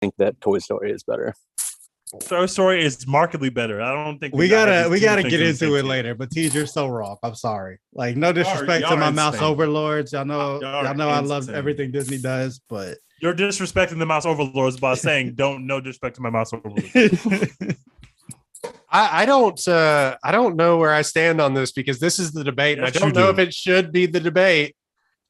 think that Toy Story is better. Toy Story is markedly better. I don't think we gotta get into it later. But Teej, you're so wrong. I'm sorry. Like, no disrespect to my mouse overlords. Y'all know I love everything Disney does, but you're disrespecting the mouse overlords by saying no disrespect to my mouse overlords. I don't know where I stand on this because this is the debate, and I don't know if it should be the debate.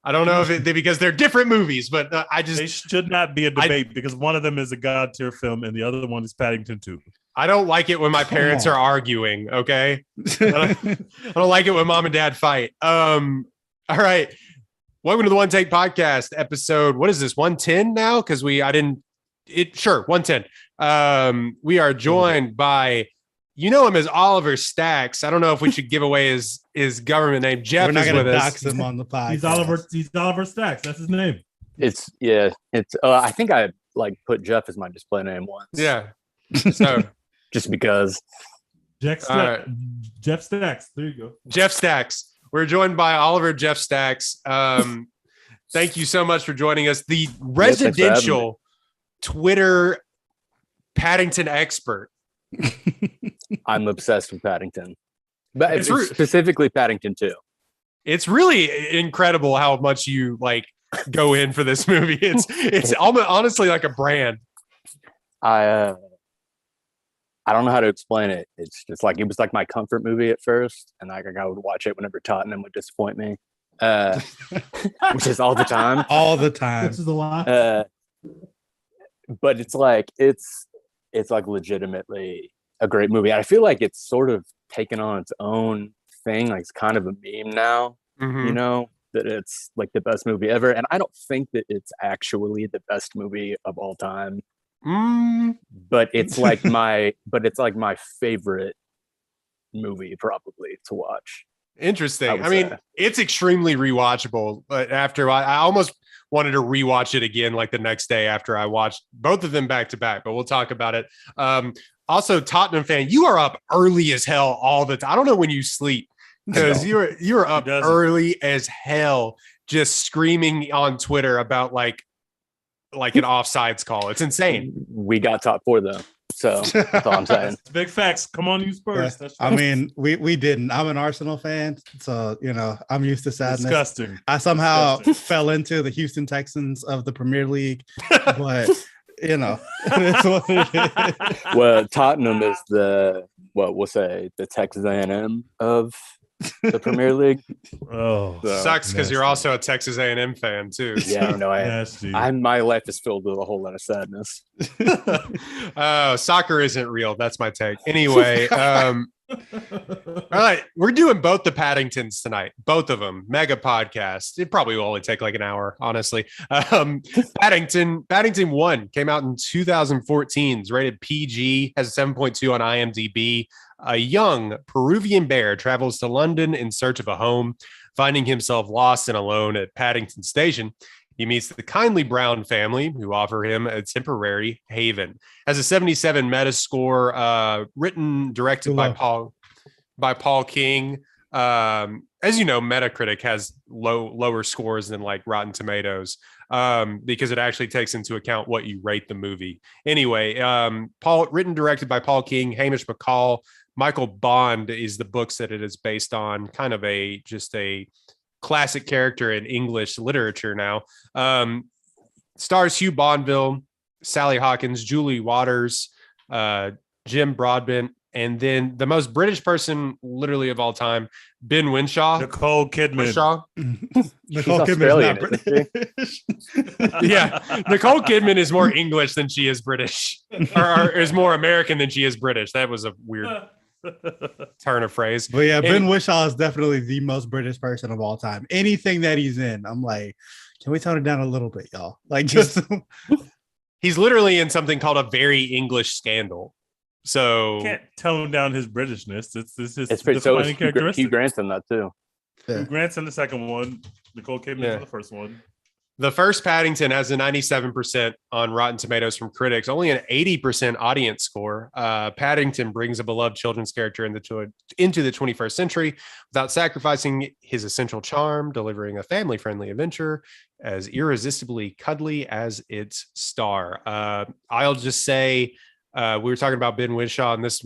I don't know if because they're different movies, but they should not be a debate because one of them is a God tier film and the other one is Paddington 2. I don't like it when my parents are arguing. Okay, I don't like it when mom and dad fight. All right, welcome to the One Take Podcast episode. What is this? 110 now? Because 110. We are joined by. You know him as Oliver Stacks. I don't know if we should give away his government name. Jeff is with us. We're not going to dox him on the podcast. He's Oliver Stacks. That's his name. It's I think I put Jeff as my display name once. Yeah. So just because. Jeff Stacks. There you go. Jeff Stacks. We're joined by Oliver Jeff Stacks. Thank you so much for joining us. The residential Twitter Paddington expert. I'm obsessed with Paddington, but specifically Paddington 2. It's really incredible how much you go in for this movie. It's almost honestly like a brand. I don't know how to explain it. It's just it was my comfort movie at first, and I would watch it whenever Tottenham would disappoint me, which is all the time. All the time. This is a lot. But it's legitimately a great movie. I feel like it's sort of taken on its own thing. It's kind of a meme now, that it's the best movie ever. And I don't think that it's actually the best movie of all time. But it's my favorite movie probably to watch. Interesting. I mean, it's extremely rewatchable, but after I almost wanted to rewatch it again the next day after I watched both of them back to back, but we'll talk about it. Also, Tottenham fan, you are up early as hell all the time. I don't know when you sleep because you were up early as hell just screaming on Twitter about an offsides call. It's insane. We got top 4 though. So that's all I'm saying. Big facts. Come on, you Spurs. Yeah. I mean, we didn't. I'm an Arsenal fan, so I'm used to sadness. Disgusting. I somehow fell into the Houston Texans of the Premier League, but it's what it is. Well, Tottenham is we'll say the Texas A&M of the Premier League. Oh, so, sucks because you're also a Texas A&M fan too. Yeah, my life is filled with a whole lot of sadness. Soccer isn't real. That's my take. Anyway, all right, we're doing both the Paddingtons tonight. Both of them, mega podcast. It probably will only take an hour, honestly. Paddington 1 came out in 2014. It's rated PG, has a 7.2 on IMDb. A young Peruvian bear travels to London in search of a home. Finding himself lost and alone at Paddington Station, he meets the kindly Brown family who offer him a temporary haven. Has a 77 Metascore, written, directed by Paul King. As you know, Metacritic has lower scores than Rotten Tomatoes because it actually takes into account what you rate the movie. Anyway, written, directed by Paul King, Hamish McCall, Michael Bond is the books that it is based on. Kind of a classic character in English literature now. Stars Hugh Bonneville, Sally Hawkins, Julie Waters, Jim Broadbent, and then the most British person literally of all time, Ben Whishaw. Nicole Kidman. Nicole Kidman is not British. Yeah, Nicole Kidman is more English than she is British, or is more American than she is British. That was a weird turn of phrase. But yeah, Ben Whishaw is definitely the most British person of all time. Anything that he's in, I'm like, can we tone it down a little bit, y'all? He's literally in something called A Very English Scandal. So can't tone down his Britishness. It's defining characteristic. Hugh Grant's in that too. Yeah. Hugh Grant's in the second one. Nicole Kidman in the first one. The first Paddington has a 97% on Rotten Tomatoes from critics, only an 80% audience score. Paddington brings a beloved children's character into the 21st century without sacrificing his essential charm, delivering a family-friendly adventure as irresistibly cuddly as its star. I'll just say, we were talking about Ben Whishaw, and this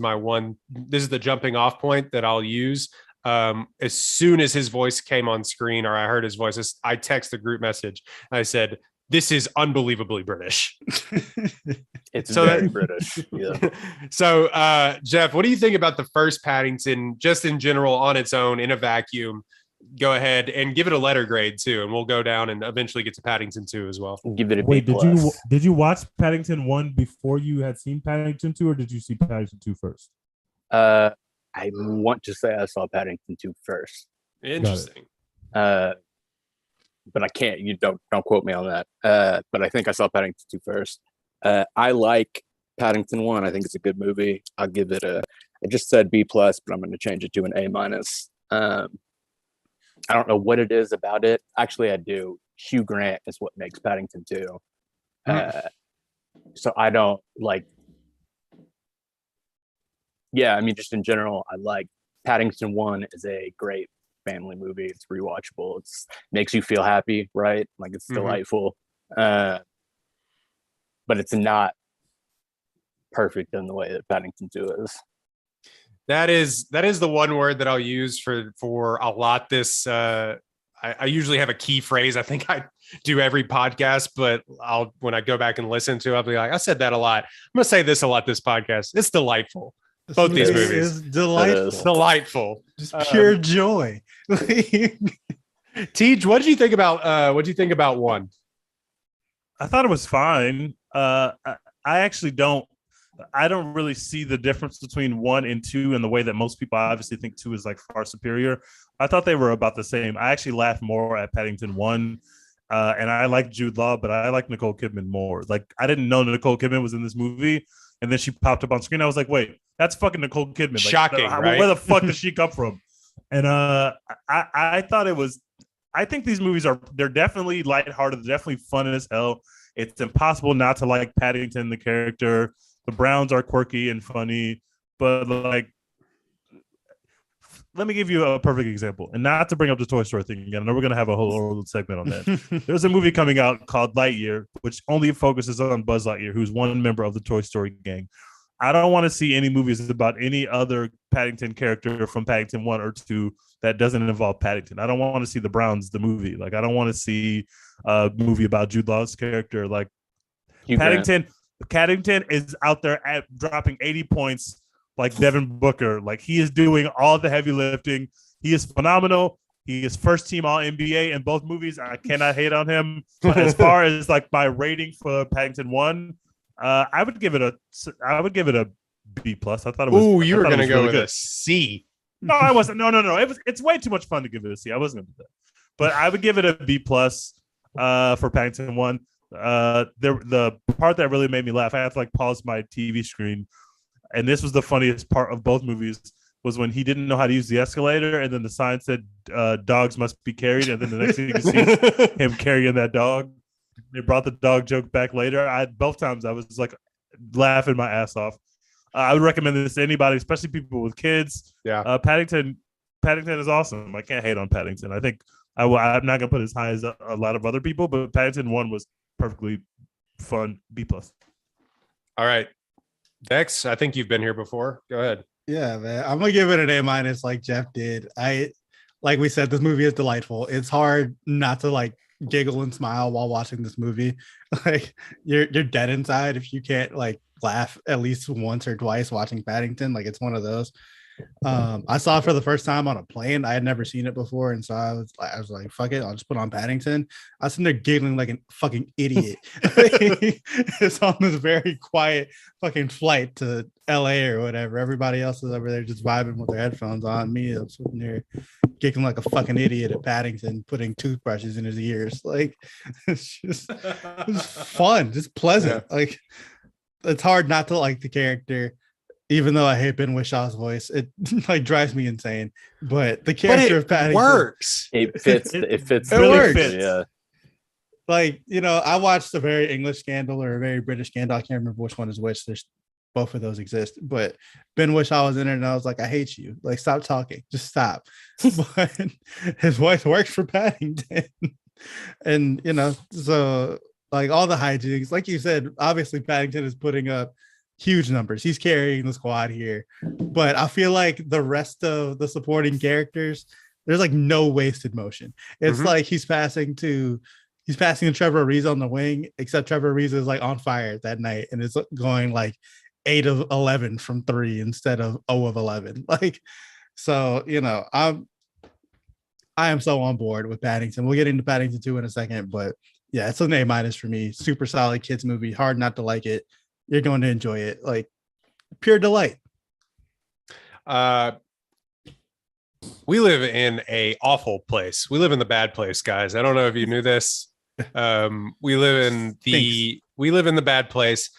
is the jumping off point that I'll use. As soon as his voice came on screen, or I heard his voice, I text the group message. I said, "This is unbelievably British." It's very British. Yeah. So, Jeff, what do you think about the first Paddington, just in general, on its own, in a vacuum? Go ahead and give it a letter grade too, and we'll go down and eventually get to Paddington 2 as well. Give it a Wait, B+. did you watch Paddington 1 before you had seen Paddington 2, or did you see Paddington 2 first? I want to say I saw Paddington 2 first. Interesting. But I can't. You don't quote me on that. But I think I saw Paddington 2 first. I like Paddington 1. I think it's a good movie. I'll give it I just said B+, but I'm going to change it to an A-. I don't know what it is about it. Actually, I do. Hugh Grant is what makes Paddington 2. So I don't like. Yeah, I mean, just in general, I like Paddington 1 is a great family movie. It's rewatchable. It's makes you feel happy, right? Like it's delightful. But it's not perfect in the way that Paddington 2 is. That is the one word that I'll use for a lot. This I usually have a key phrase. I think I do every podcast, but when I go back and listen to it, I'll be like, I said that a lot. I'm gonna say this a lot this podcast. It's delightful. Both these movies is delightful. Delightful. Just pure joy. Tej, what did you think about 1? I thought it was fine. I actually don't really see the difference between 1 and 2 in the way that most people obviously think 2 is like far superior. I thought they were about the same. I actually laughed more at Paddington 1. And I like Jude Law, but I like Nicole Kidman more. Like, I didn't know Nicole Kidman was in this movie. And then she popped up on screen. I was like, wait, that's fucking Nicole Kidman. Like, shocking, right? Where the fuck does she come from? And I thought it was, I think these movies they're definitely lighthearted. They're definitely fun as hell. It's impossible not to like Paddington, the character. The Browns are quirky and funny. But like, let me give you a perfect example. And not to bring up the Toy Story thing again. I know we're going to have a whole segment on that. There's a movie coming out called Lightyear, which only focuses on Buzz Lightyear, who's one member of the Toy Story gang. I don't want to see any movies about any other Paddington character from Paddington 1 or 2 that doesn't involve Paddington. I don't want to see the Browns, the movie. Like, I don't want to see a movie about Jude Law's character. Like, Paddington is out there dropping 80 points like Devin Booker. Like, he is doing all the heavy lifting. He is phenomenal. He is first team all NBA in both movies. I cannot hate on him. But as far as like my rating for Paddington 1, I would give it a B+. I thought it was. Ooh, you were going to go really with a C. No, I wasn't. No. It's way too much fun to give it a C. I wasn't going to do that. But I would give it a B+ for Paddington 1. The part that really made me laugh, I had to like pause my TV screen. And this was the funniest part of both movies, was when he didn't know how to use the escalator, and then the sign said dogs must be carried, and then the next thing you can see is him carrying that dog. They brought the dog joke back later. Both times I was like laughing my ass off. I would recommend this to anybody, especially people with kids. Yeah, Paddington is awesome. I can't hate on Paddington. I think I'm not gonna put as high as a lot of other people, but Paddington 1 was perfectly fun. B+. All right. Dex, I think you've been here before. Go ahead. Yeah, man. I'm gonna give it an A- like Jeff did. Like we said, this movie is delightful. It's hard not to like giggle and smile while watching this movie. Like, you're dead inside if you can't like laugh at least once or twice watching Paddington. Like, it's one of those. I saw it for the first time on a plane. I had never seen it before, and so I was like, fuck it, I'll just put on Paddington. I was sitting there giggling like a fucking idiot. It's on this very quiet fucking flight to LA or whatever. Everybody else is over there just vibing with their headphones on. Me, I'm sitting there giggling like a fucking idiot at Paddington, putting toothbrushes in his ears. Like, it's fun, just pleasant. Yeah. Like, it's hard not to like the character. Even though I hate Ben Wishaw's voice, it like drives me insane. But the character of Paddington works. It fits. It really fits. Yeah. like, you know, I watched a very English scandal or a very British scandal. I can't remember which one is which. There's both of those exist, but Ben Whishaw was in it, and I was like, I hate you. Like, stop talking, just stop. But his voice works for Paddington, and you know, so like all the hijinks, like you said, obviously Paddington is putting up huge numbers. He's carrying the squad here, but I feel like the rest of the supporting characters, there's like no wasted motion. It's like he's passing to Trevor Ariza on the wing, except Trevor Ariza is like on fire that night, and it's going like 8 of 11 from 3 instead of 0 of 11. Like, so, you know, I am so on board with Paddington. We'll get into Paddington 2 in a second, but yeah, it's an A- for me. Super solid kids movie. Hard not to like it. You're going to enjoy it. Like, pure delight. We live in a awful place. We live in the bad place, guys. I don't know if you knew this. We live in the bad place.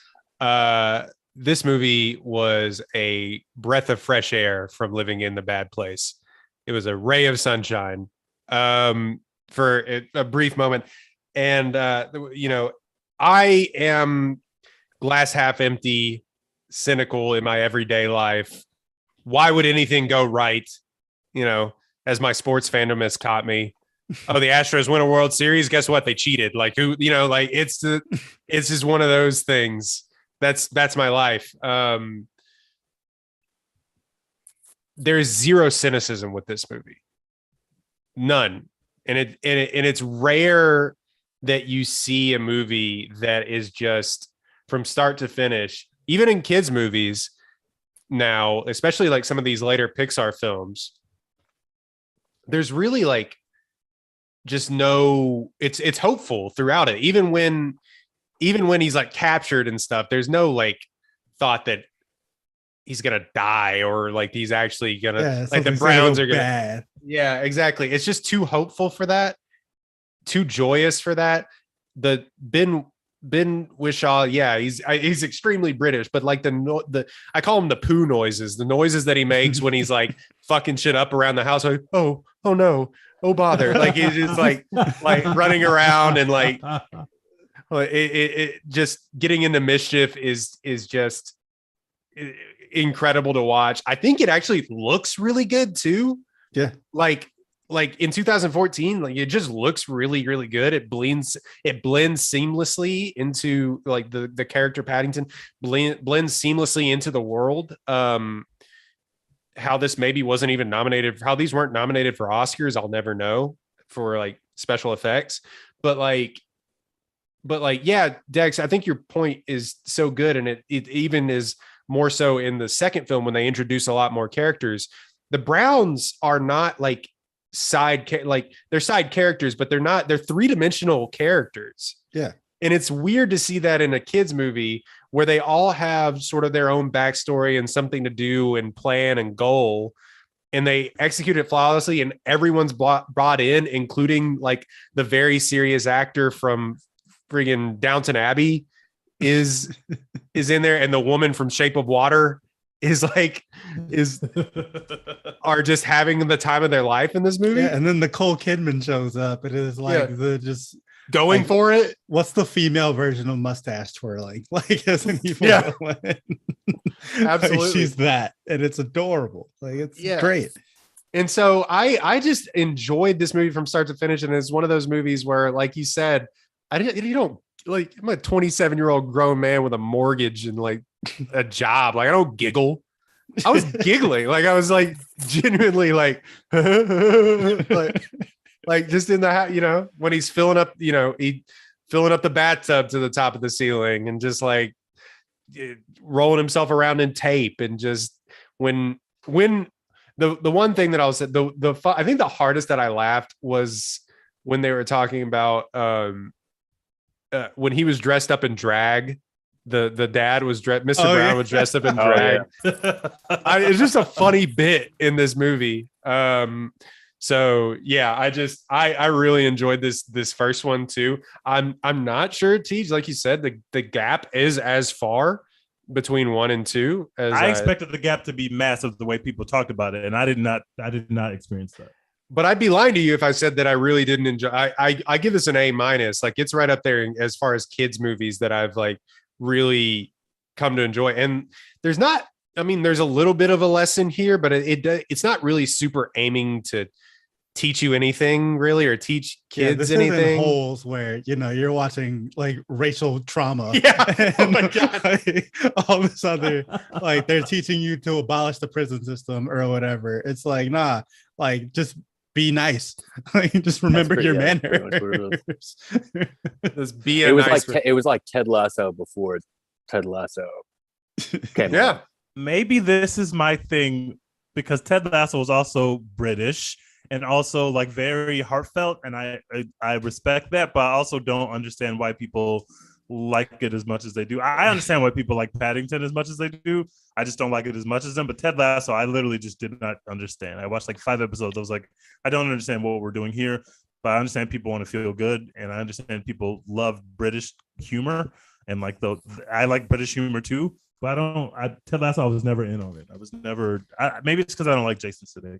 This movie was a breath of fresh air from living in the bad place. It was a ray of sunshine for a brief moment. And, you know, I am glass half empty, cynical in my everyday life. Why would anything go right? You know, as my sports fandom has taught me. Oh, the Astros win a World Series. Guess what? They cheated. Like, who, you know, like it's just one of those things. That's my life. There's zero cynicism with this movie. None. And it's rare that you see a movie that is just from start to finish, even in kids' movies now, especially like some of these later Pixar films, there's really like just no, it's hopeful throughout it. Even when he's like captured and stuff, there's no like thought that he's gonna die or like he's actually gonna like the Browns are gonna bad. Yeah, exactly. It's just too hopeful for that, too joyous for that. The Ben Whishaw, yeah, he's extremely British, but like the I call him the poo noises, the noises that he makes when he's like fucking shit up around the house, like oh no, oh bother, like he's just like running around and like it just getting into mischief is just incredible to watch. I think it actually looks really good too. Yeah, like in 2014, like it just looks really, really good. It blends seamlessly into like the character Paddington blends seamlessly into the world. How this maybe wasn't even nominated, how these weren't nominated for Oscars, I'll never know, for like special effects. But yeah, Dex, I think your point is so good, and it even is more so in the second film when they introduce a lot more characters. The Browns are not like they're side characters, but they're three-dimensional characters. Yeah. And it's weird to see that in a kids movie where they all have sort of their own backstory and something to do and plan and goal, and they execute it flawlessly, and everyone's brought in, including like the very serious actor from friggin' Downton Abbey is in there, and the woman from Shape of Water are just having the time of their life in this movie. Yeah, and then Nicole Kidman shows up. It is like the just going for it. What's the female version of mustache twirling? Like as an evil villain. Absolutely, like she's that, and it's adorable. Like it's great. And so I just enjoyed this movie from start to finish, and it's one of those movies where, like you said, you don't like. I'm a 27-year-old grown man with a mortgage and like a job. Like I don't giggle. I was giggling. Like I was like genuinely like like just in the house, you know, when he's filling up the bathtub to the top of the ceiling and just like rolling himself around in tape, and just when the one thing that I was said I think the hardest that I laughed was when they were talking about when he was dressed up in drag. The dad was Mr. Brown was dressed up in drag. It's just a funny bit in this movie. So yeah, I really enjoyed this first one too. I'm not sure, Tej, like you said, the gap is as far between 1 and 2 as I expected the gap to be massive the way people talked about it, and I did not experience that. But I'd be lying to you if I said that I really didn't enjoy. I give this an A-. Like it's right up there as far as kids movies that I've like really come to enjoy. And there's not, I mean, there's a little bit of a lesson here, but it's not really super aiming to teach you anything really, or teach kids this anything. Isn't Holes where you're watching like racial trauma. Yeah. Oh my God. Like, all this other like they're teaching you to abolish the prison system or whatever. It's like, nah, like just be nice. Like just remember your manners. Just be it was nice it was like Ted Lasso before Ted Lasso came out. Maybe this is my thing because Ted Lasso was also British and also like very heartfelt, and I respect that, but I also don't understand why people like it as much as they do. I understand why people like Paddington as much as they do. I just don't like it as much as them. But Ted Lasso, I literally just did not understand. I watched like 5 episodes. I was like, I don't understand what we're doing here, but I understand people want to feel good, and I understand people love British humor, and like I like British humor too. But Ted Lasso, I was never in on it. I was never. Maybe it's because I don't like Jason Sudeikis.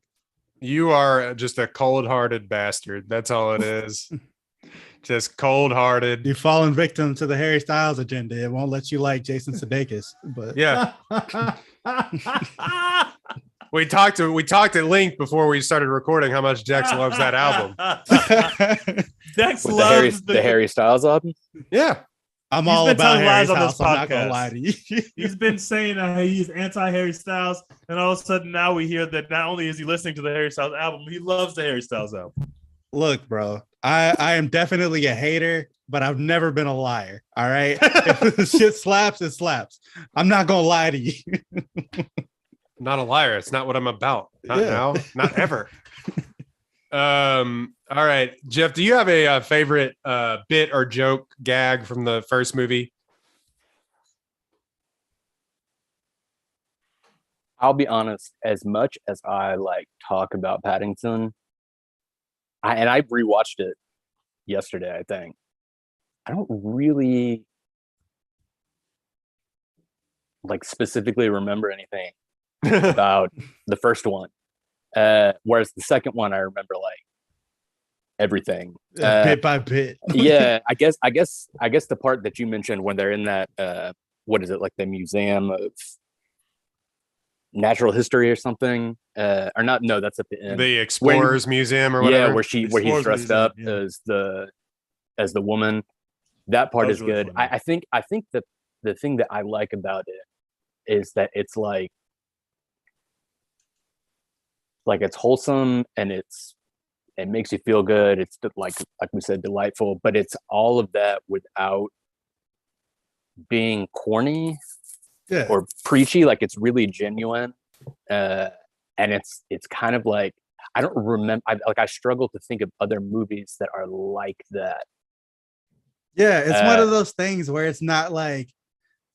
You are just a cold-hearted bastard. That's all it is. Just cold-hearted. You've fallen victim to the Harry Styles agenda. It won't let you like Jason Sudeikis. But yeah, we talked at length before we started recording how much Dex loves that album. Dex loves the Harry Styles album. Yeah. I'm all about Harry Styles on this podcast. I'm not gonna lie to you. He's been saying he's anti-Harry Styles, and all of a sudden now we hear that not only is he listening to the Harry Styles album, he loves the Harry Styles album. Look, bro, I am definitely a hater, but I've never been a liar. All right, if the shit slaps, it slaps. I'm not gonna lie to you. I'm not a liar. It's not what I'm about. Not now. Not ever. All right, Jeff, do you have a favorite bit or joke gag from the first movie? I'll be honest, as much as I like talk about Paddington, I rewatched it yesterday, I think. I don't really like specifically remember anything about the first one. Whereas the second one I remember like everything bit by bit. Yeah, I guess the part that you mentioned when they're in that what is it, like the Museum of Natural History or something, or not, no, that's at the end, the Explorers Museum or whatever. Yeah, where he's dressed Museum, up as the woman. That part is really good. I think that the thing that I like about it is that it's like it's wholesome and it makes you feel good. It's like we said, delightful, but it's all of that without being corny or preachy. Like it's really genuine, and it's kind of like, I don't remember. I struggle to think of other movies that are like that. Yeah, it's one of those things where it's not like,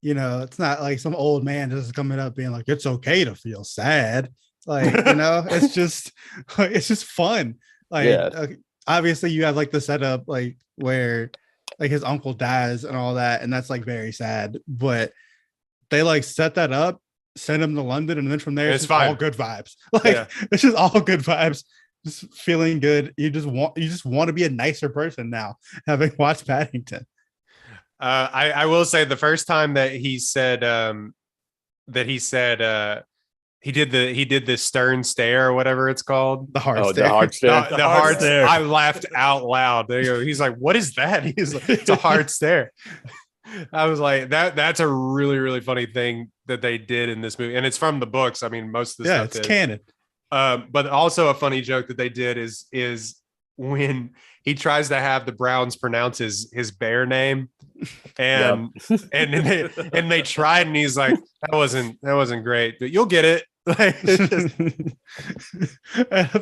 it's not like some old man just coming up being like, it's okay to feel sad. Like, it's just fun. Like, obviously you have like the setup, like where like his uncle dies and all that, and that's like very sad, but they like set that up, send him to London, and then from there it's all good vibes. Like it's just all good vibes, just feeling good. You just want to be a nicer person now, having watched Paddington. I will say the first time that he said he did the stern stare or whatever it's called. The hard stare. The hard stare. The hard stare. I laughed out loud. There you go. He's like, what is that? He's like, it's a hard stare. I was like, that's a really, really funny thing that they did in this movie. And it's from the books. I mean, most of the stuff it's canon. But also a funny joke that they did is when he tries to have the Browns pronounce his bear name, and and they tried, and he's like, that wasn't great, but you'll get it. Like,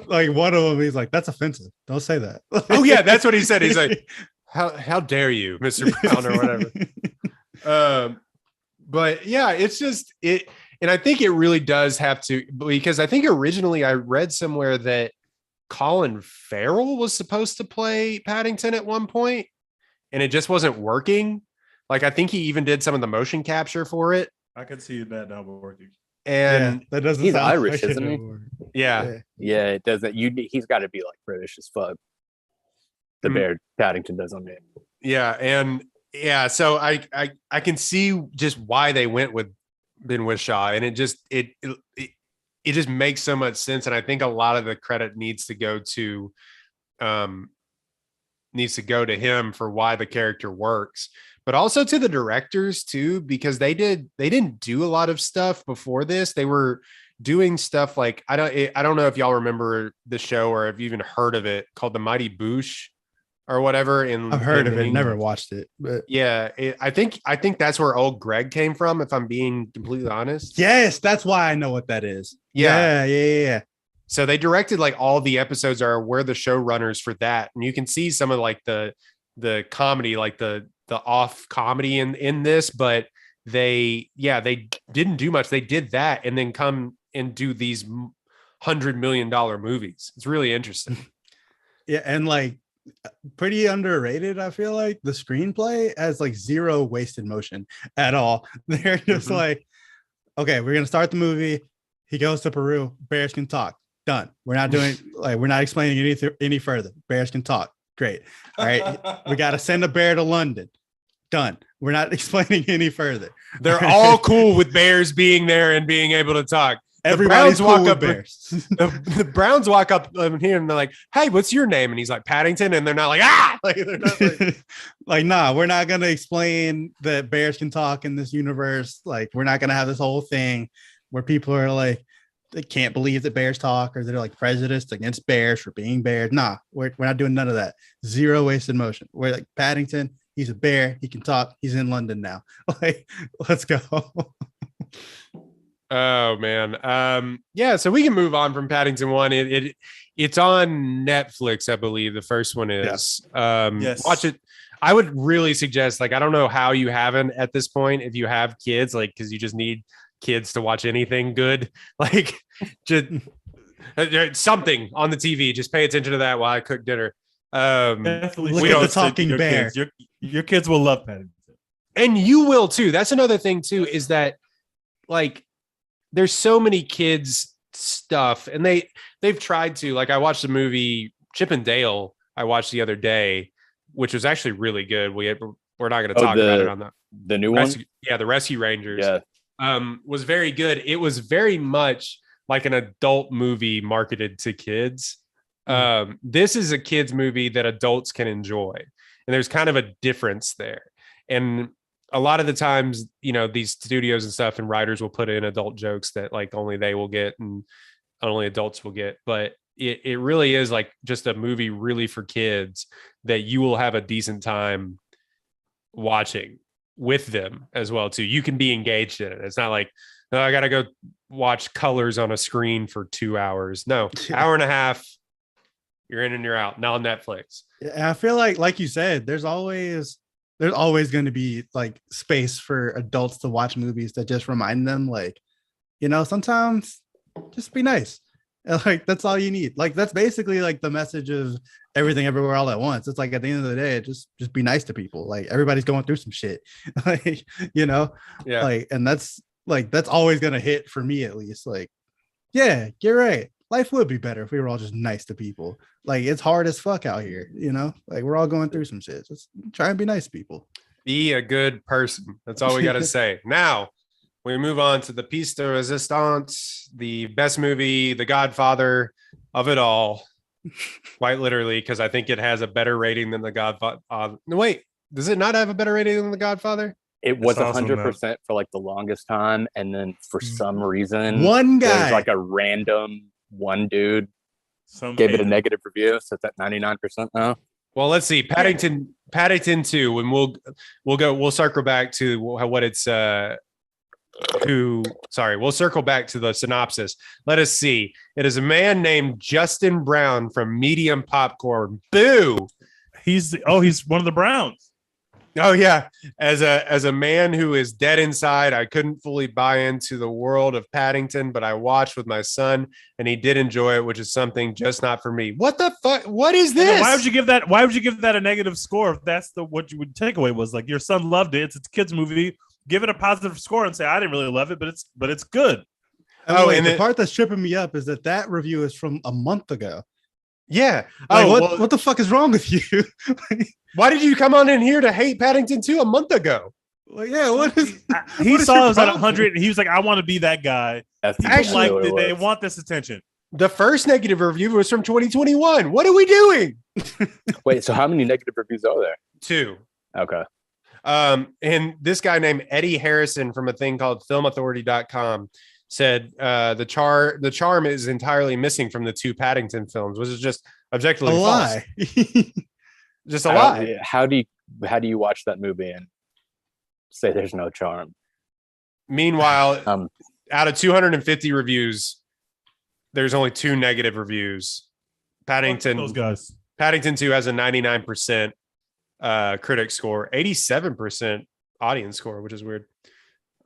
like one of them, he's like, that's offensive. Don't say that. Oh yeah, that's what he said. He's like, how dare you, Mr. Brown, or whatever. But yeah, it's just it, and I think it really does have to, because I think originally I read somewhere that Colin Farrell was supposed to play Paddington at one point, and it just wasn't working. Like I think he even did some of the motion capture for it. I could see that not working. And that doesn't he's sound Irish, like isn't he? yeah. Yeah, it doesn't. He's got to be like British as fuck. The bear Paddington doesn't mean. Yeah, and yeah, so I can see just why they went with Ben Whishaw, and it just makes so much sense. And I think a lot of the credit needs to go to him for why the character works, but also to the directors too, because they didn't do a lot of stuff before this. They were doing stuff like I don't know if y'all remember the show or have you even heard of it, called The Mighty Boosh or whatever. I've heard of it, never watched it, but yeah, I think that's where old Greg came from, if I'm being completely honest. yes, that's why I know what that is. Yeah. So they directed like all the episodes are where the showrunners for that, and you can see some of like the comedy, like the off comedy in this, but they didn't do much. They did that and then come and do these $100 million movies. It's really interesting. Yeah, and like pretty underrated. I feel like the screenplay has like zero wasted motion at all. They're just like, okay, we're gonna start the movie. He goes to Peru. Bears can talk. Done. We're not explaining any further. Bears can talk. Great. All right. We got to send a bear to London. Done. We're not explaining any further. They're all cool with bears being there and being able to talk. Everybody's cool with bears. The Browns walk up here and they're like, "Hey, what's your name?" And he's like, "Paddington." And they're not like, "Ah!" Like they're not like, nah, we're not gonna explain that bears can talk in this universe. Like, we're not gonna have this whole thing where people are like, they can't believe that bears talk, or they're like prejudiced against bears for being bears. Nah, we're not doing none of that. Zero wasted motion. We're like, Paddington, he's a bear. He can talk. He's in London now. Like, let's go. Oh man. Yeah, so we can move on from Paddington 1. It's on Netflix, I believe. The first one is. Yes. Watch it. I would really suggest, like, I don't know how you haven't at this point, if you have kids, like, because you just need kids to watch anything good, like just something on the TV. Just pay attention to that while I cook dinner. Definitely look at the talking bear. Your kids will love Paddington, and you will too. That's another thing too, is that like there's so many kids stuff, and they've tried to, like, I watched the movie Chip and Dale I watched the other day, which was actually really good. We're not going to talk about it on the new one. Yeah, the Rescue Rangers. Yeah. Was very good. It was very much like an adult movie marketed to kids. This is a kids movie that adults can enjoy, and there's kind of a difference there. And a lot of the times, these studios and stuff and writers will put in adult jokes that like only they will get and only adults will get, but it really is like just a movie really for kids that you will have a decent time watching with them as well too. You can be engaged in it. It's not like, oh, I gotta go watch colors on a screen for 2 hours. No, hour and a half, you're in and you're out. Now on Netflix. Yeah, I feel like you said, there's always going to be like space for adults to watch movies that just remind them, like, sometimes just be nice. And like, that's all you need. Like, that's basically like the message of Everything Everywhere All at Once. It's like, at the end of the day, just be nice to people. Like, everybody's going through some shit. Like, Yeah. Like, and that's always gonna hit for me, at least. Like, yeah, you're right. Life would be better if we were all just nice to people. Like, it's hard as fuck out here, like, we're all going through some shit. Just try and be nice to people. Be a good person. That's all we got to say. Now we move on to the piece de resistance, the best movie, The Godfather of it all. Quite literally, because I think it has a better rating than The Godfather. No, wait, does it not have a better rating than The Godfather? It was 100% for like the longest time, and then for some reason, one guy, there's like a random one dude gave it a negative review, so it's at 99% now. Well, let's see, Paddington 2, and we'll circle back to what it's. We'll circle back to the synopsis. Let us see. It is a man named Justin Brown from Medium Popcorn. Boo! He's one of the Browns. Oh yeah. As a man who is dead inside, I couldn't fully buy into the world of Paddington, but I watched with my son and he did enjoy it, which is something just not for me. What the fuck? What is this? Why would you give that a negative score if that's what you would take away was like your son loved it? It's a kids movie. Give it a positive score and say I didn't really love it, but it's good. And the part that's tripping me up is that review is from a month ago. Yeah. Like, what the fuck is wrong with you? Why did you come on in here to hate Paddington 2 a month ago? Well, yeah, what is he saw us at 100 and he was like, I want to be that guy. People like that they want this attention. The first negative review was from 2021. What are we doing? Wait, so how many negative reviews are there? 2. Okay. And this guy named Eddie Harrison from a thing called filmauthority.com said the charm is entirely missing from the 2 Paddington films, which is just objectively a lie. Just a lie. How do you watch that movie and say there's no charm? Meanwhile, out of 250 reviews, there's only 2 negative reviews. Those guys. Paddington 2 has a 99% critic score, 87% audience score, which is weird.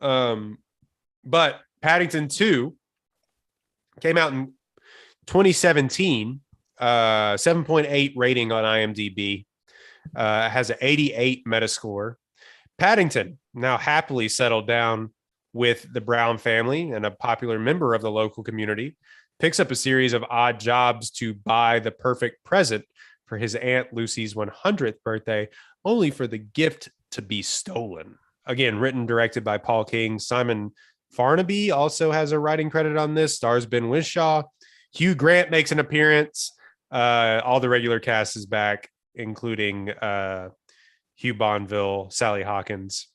But Paddington 2 came out in 2017, 7.8 rating on IMDb, has an 88 Metascore. Paddington now happily settled down with the Brown family and a popular member of the local community, picks up a series of odd jobs to buy the perfect present for his Aunt Lucy's 100th birthday, only for the gift to be stolen. Again, written, directed by Paul King. Simon Farnaby also has a writing credit on this. Stars Ben Whishaw. Hugh Grant makes an appearance. All the regular cast is back, including Hugh Bonneville, Sally Hawkins.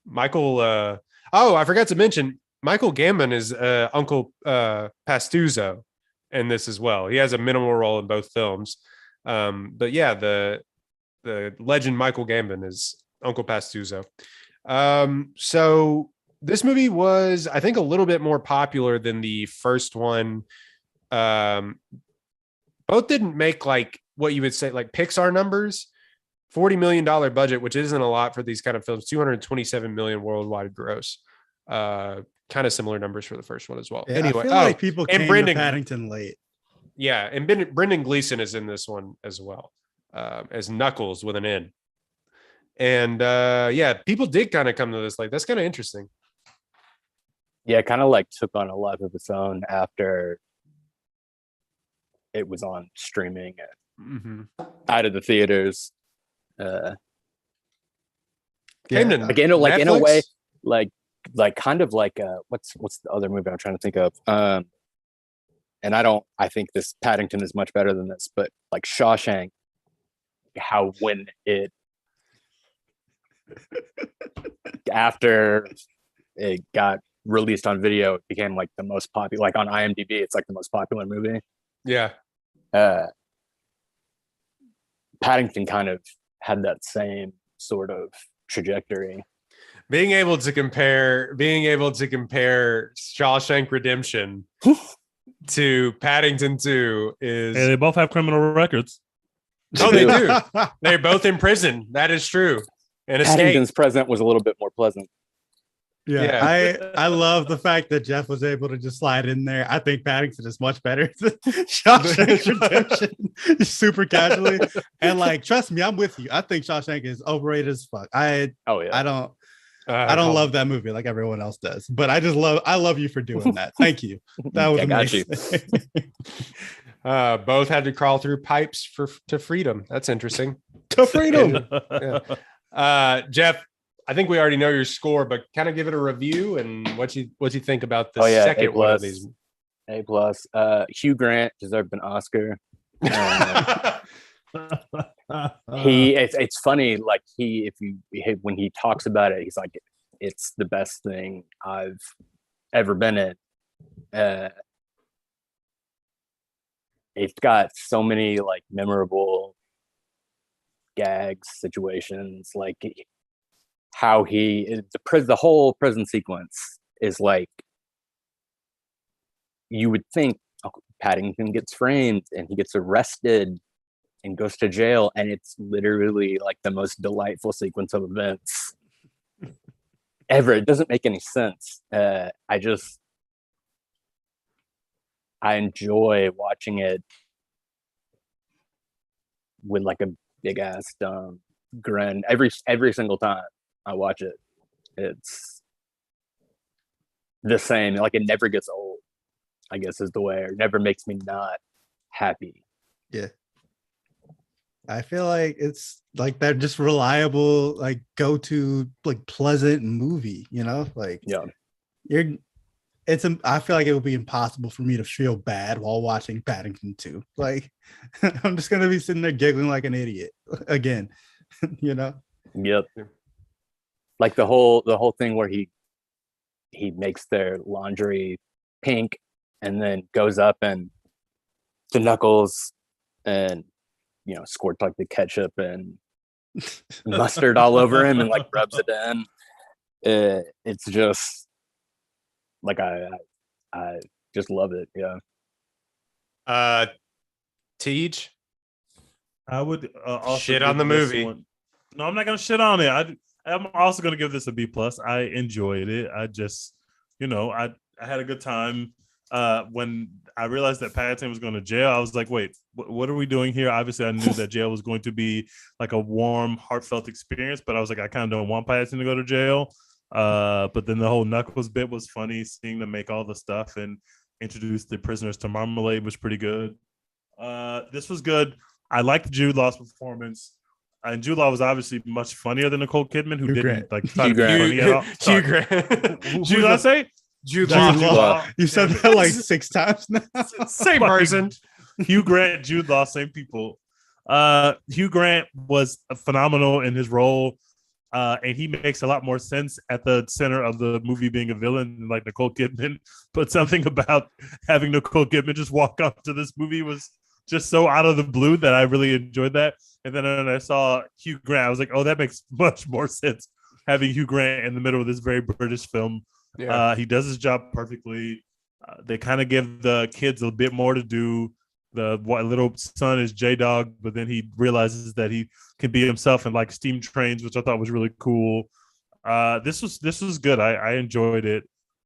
Michael, I forgot to mention, Michael Gambon is Uncle Pastuzo in this as well. He has a minimal role in both films. But yeah, the legend Michael Gambon is Uncle Pastuzo. So this movie was, I think, a little bit more popular than the first one. Both didn't make like what you would say like Pixar numbers. $40 million budget, which isn't a lot for these kind of films. 227 million worldwide gross. Kind of similar numbers for the first one as well. Yeah, anyway, I feel like people came to Paddington late. Yeah, and Brendan Gleeson is in this one as well, as Knuckles with an N. And people did kind of come to this like that's kind of interesting. Yeah, it kind of like took on a life of its own after it was on streaming and out of the theaters. Again, in a way, like kind of like what's the other movie I'm trying to think of? And I think this Paddington is much better than this, but like Shawshank, how when it after it got released on video, it became like the most popular, like on IMDb, it's like the most popular movie. Yeah. Paddington kind of had that same sort of trajectory. Being able to compare Shawshank Redemption to Paddington 2 is... Hey, they both have criminal records. Oh, they do. They're both in prison. That is true. And Paddington's present was a little bit more pleasant. Yeah. I love the fact that Jeff was able to just slide in there. I think Paddington is much better than Shawshank Redemption, super casually. And like, trust me, I'm with you. I think Shawshank is overrated as fuck. I don't love that movie like everyone else does, but I love you for doing that. Thank you. That was amazing. Both had to crawl through pipes to freedom. That's interesting. To freedom. Jeff, I think we already know your score, but kind of give it a review and what you think about the second one of these. A+. Hugh Grant deserved an Oscar. It's funny, like when he talks about it, he's like, it's the best thing I've ever been in. It's got so many like memorable gags, situations, like how the whole prison sequence is like, you would think Paddington gets framed and he gets arrested and goes to jail, and it's literally like the most delightful sequence of events ever. It doesn't make any sense. I enjoy watching it with like a big ass dumb grin every single time I watch it. It's the same. Like it never gets old. I guess is the way, or never makes me not happy. Yeah. I feel like it's like that just reliable, like go to like pleasant movie, you know? Like Yeah. I feel like it would be impossible for me to feel bad while watching Paddington 2. Like I'm just gonna be sitting there giggling like an idiot again, you know? Yep. Like the whole thing where he makes their laundry pink and then goes up and the Knuckles and squirt like the ketchup and mustard all over him and like rubs it in. It's just like I just love it. Yeah. Teach. I would also shit on the movie. No, I'm not gonna shit on it. I'm also gonna give this a B+. I enjoyed it. I just, I had a good time. When I realized that Paddington was going to jail, I was like, wait, what are we doing here? Obviously, I knew that jail was going to be like a warm, heartfelt experience, but I was like, I kind of don't want Paddington to go to jail. But then the whole Knuckles bit was funny, seeing them make all the stuff and introduce the prisoners to Marmalade was pretty good. This was good. I liked Jude Law's performance. And Jude Law was obviously much funnier than Nicole Kidman, who Hugh didn't Grant. like try to be funny at all. Hugh Grant. Who did I say? Jude Law. You said that like 6 times now. Same person. Hugh Grant, Jude Law, same people. Hugh Grant was phenomenal in his role, and he makes a lot more sense at the center of the movie being a villain than like Nicole Kidman. But something about having Nicole Kidman just walk up to this movie was just so out of the blue that I really enjoyed that. And then when I saw Hugh Grant, I was like, oh, that makes much more sense, having Hugh Grant in the middle of this very British film. Yeah. He does his job perfectly. They kind of give the kids a bit more to do. The little son is J-Dog, but then he realizes that he can be himself and like steam trains, which I thought was really cool. This was good. I enjoyed it.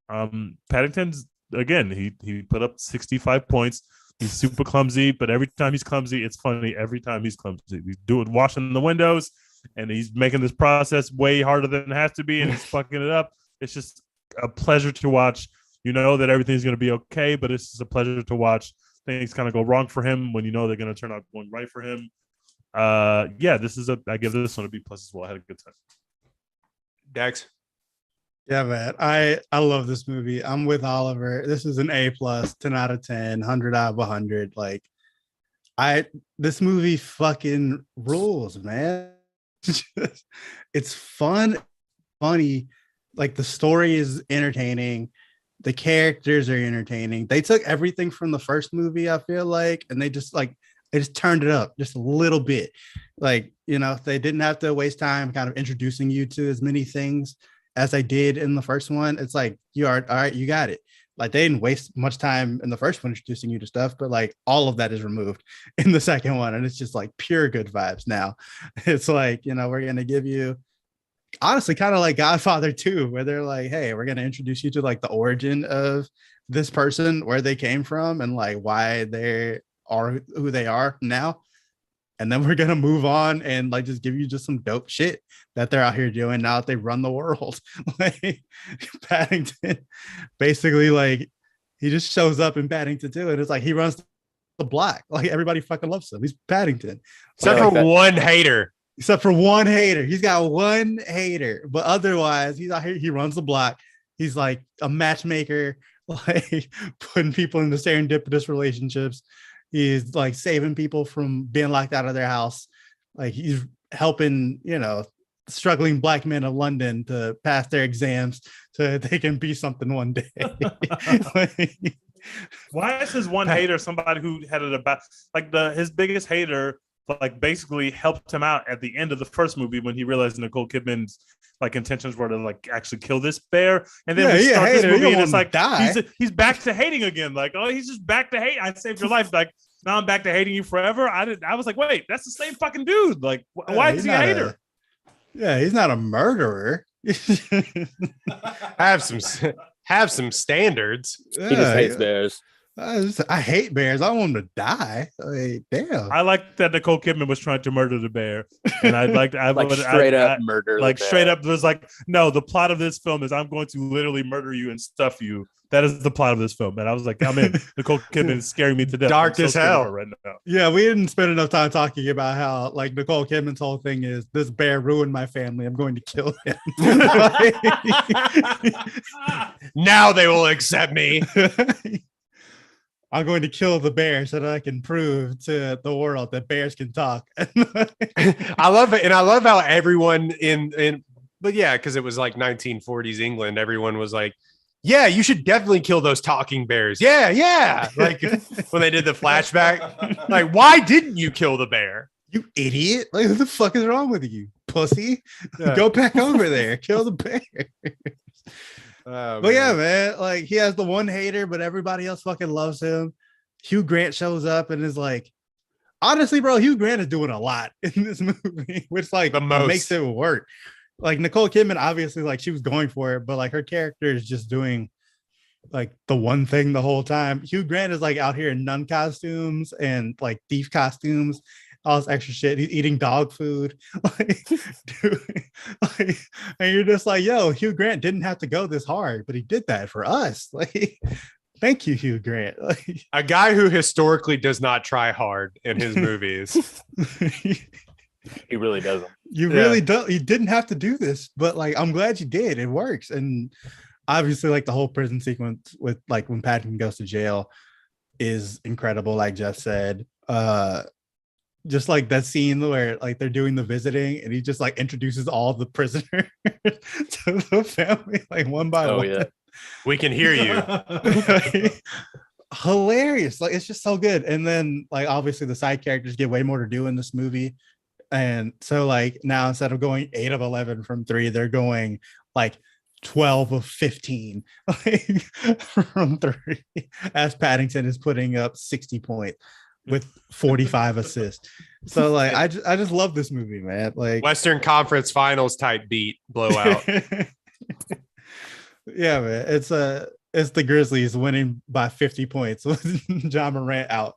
Paddington's, again, he put up 65 points. He's super clumsy, but every time he's clumsy, it's funny. Every time he's clumsy, he's washing the windows, and he's making this process way harder than it has to be, and he's fucking it up. It's just a pleasure to watch. You know that everything's going to be okay, but it's just a pleasure to watch things kind of go wrong for him when you know they're going to turn out going right for him. Yeah, I give this one a B+ as well. I had a good time. Dex. Yeah, man. I love this movie. I'm with Oliver. This is an A+, 10 out of 10, 100 out of 100. Like, this movie fucking rules, man. It's fun, funny. Like, the story is entertaining. The characters are entertaining. They took everything from the first movie, I feel like, and they just turned it up just a little bit. Like, they didn't have to waste time kind of introducing you to as many things as I did in the first one. It's like, you are all right, you got it. Like, they didn't waste much time in the first one introducing you to stuff, but like all of that is removed in the second one, and it's just like pure good vibes now. It's like, we're gonna give you, honestly, kind of like Godfather 2, where they're like, hey, we're gonna introduce you to like the origin of this person, where they came from, and like why they are who they are now. And then we're gonna move on and like just give you just some dope shit that they're out here doing now that they run the world. Like, Paddington, basically, like, he just shows up in Paddington 2, and it's like he runs the block. Like, everybody fucking loves him. He's Paddington, except for one hater. Except for one hater. He's got one hater, but otherwise he's out here. He runs the block. He's like a matchmaker, like putting people into serendipitous relationships. He's like saving people from being locked out of their house. Like, he's helping, struggling black men of London to pass their exams so that they can be something one day. Like, why is his one hater somebody who had it about like his biggest hater? Like, basically helped him out at the end of the first movie when he realized Nicole Kidman's like intentions were to like actually kill this bear, and then we start this movie and it's like he's back to hating again. Like, oh, he's just back to hate. I saved your life. Like, now I'm back to hating you forever. I was like, wait, that's the same fucking dude. Like, why is he a hater? He's not a murderer. Have some standards. He just hates bears. I hate bears. I want them to die. Like, damn. I like that Nicole Kidman was trying to murder the bear, and I like straight up murder, like the straight bear. up. There's like, no, the plot of this film is I'm going to literally murder you and stuff you. That is the plot of this film, and I was like, I'm in. Nicole Kidman is scaring me to death. Dark as hell right now. Yeah, we didn't spend enough time talking about how like Nicole Kidman's whole thing is this bear ruined my family. I'm going to kill him. Now they will accept me. I'm going to kill the bear so that I can prove to the world that bears can talk. I love it. And I love how everyone but yeah, because it was like 1940s England, everyone was like, yeah, you should definitely kill those talking bears. Yeah, yeah. Like when they did the flashback, like, why didn't you kill the bear? You idiot. Like, what the fuck is wrong with you, pussy? Yeah. Go back over there. Kill the bear. But yeah, man, like he has the one hater, but everybody else fucking loves him. Hugh Grant shows up and is like, honestly, bro, Hugh Grant is doing a lot in this movie, which like makes it work. Like Nicole Kidman, obviously, like she was going for it, but like her character is just doing like the one thing the whole time. Hugh Grant is like out here in nun costumes and like thief costumes, all this extra shit. He's eating dog food. Like, dude, like, and you're just like, yo, Hugh Grant didn't have to go this hard, but he did that for us. Like, thank you, Hugh Grant. Like, a guy who historically does not try hard in his movies. He really doesn't. You really don't. You didn't have to do this, but like, I'm glad you did. It works. And obviously, like the whole prison sequence with like when Paddington goes to jail is incredible. Like Jeff said, just like that scene where like they're doing the visiting and he just like introduces all the prisoners to the family, like one by one. Yeah. We can hear you. Like, hilarious. Like it's just so good. And then like obviously the side characters get way more to do in this movie. And so like now instead of going 8 of 11 from 3, they're going like 12 of 15 like, from 3 as Paddington is putting up 60 points with 45 assists. So like I just love this movie, man. Like Western Conference Finals type beat blowout. Yeah, man. It's the Grizzlies winning by 50 points with John Morant out.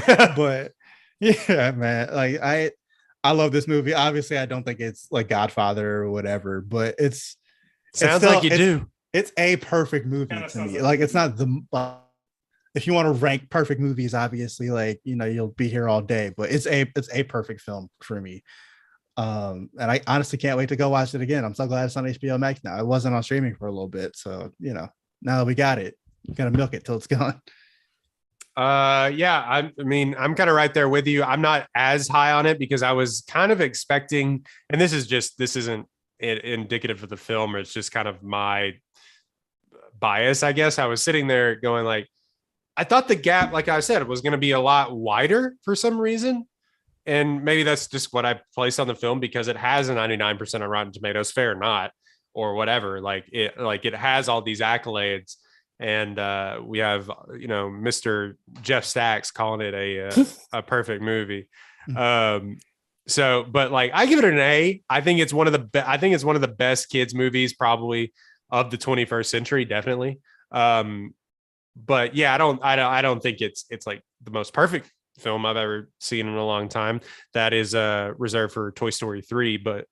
But yeah, man. Like I love this movie. Obviously, I don't think it's like Godfather or whatever, but it's sounds like you do. It's a perfect movie to me. Like it's not the if you want to rank perfect movies, obviously, like you know, you'll be here all day. But it's a perfect film for me. And I honestly can't wait to go watch it again. I'm so glad it's on HBO Max now. It wasn't on streaming for a little bit, so you know, now that we got it, we gotta milk it till it's gone. Yeah, I mean, I'm kind of right there with you. I'm not as high on it because I was kind of expecting, and this isn't indicative of the film, or it's just kind of my bias, I guess. I was sitting there going like, I thought the gap, like I said, was going to be a lot wider for some reason. And maybe that's just what I placed on the film because it has a 99% on Rotten Tomatoes, fair or not, or whatever. Like it has all these accolades. And we have, you know, Mr. Jeff Sachs calling it a perfect movie. So, but like I give it an A. I think it's one of the best kids movies probably of the 21st century, definitely. But yeah, I don't think it's like the most perfect film I've ever seen in a long time. That is reserved for Toy Story 3, but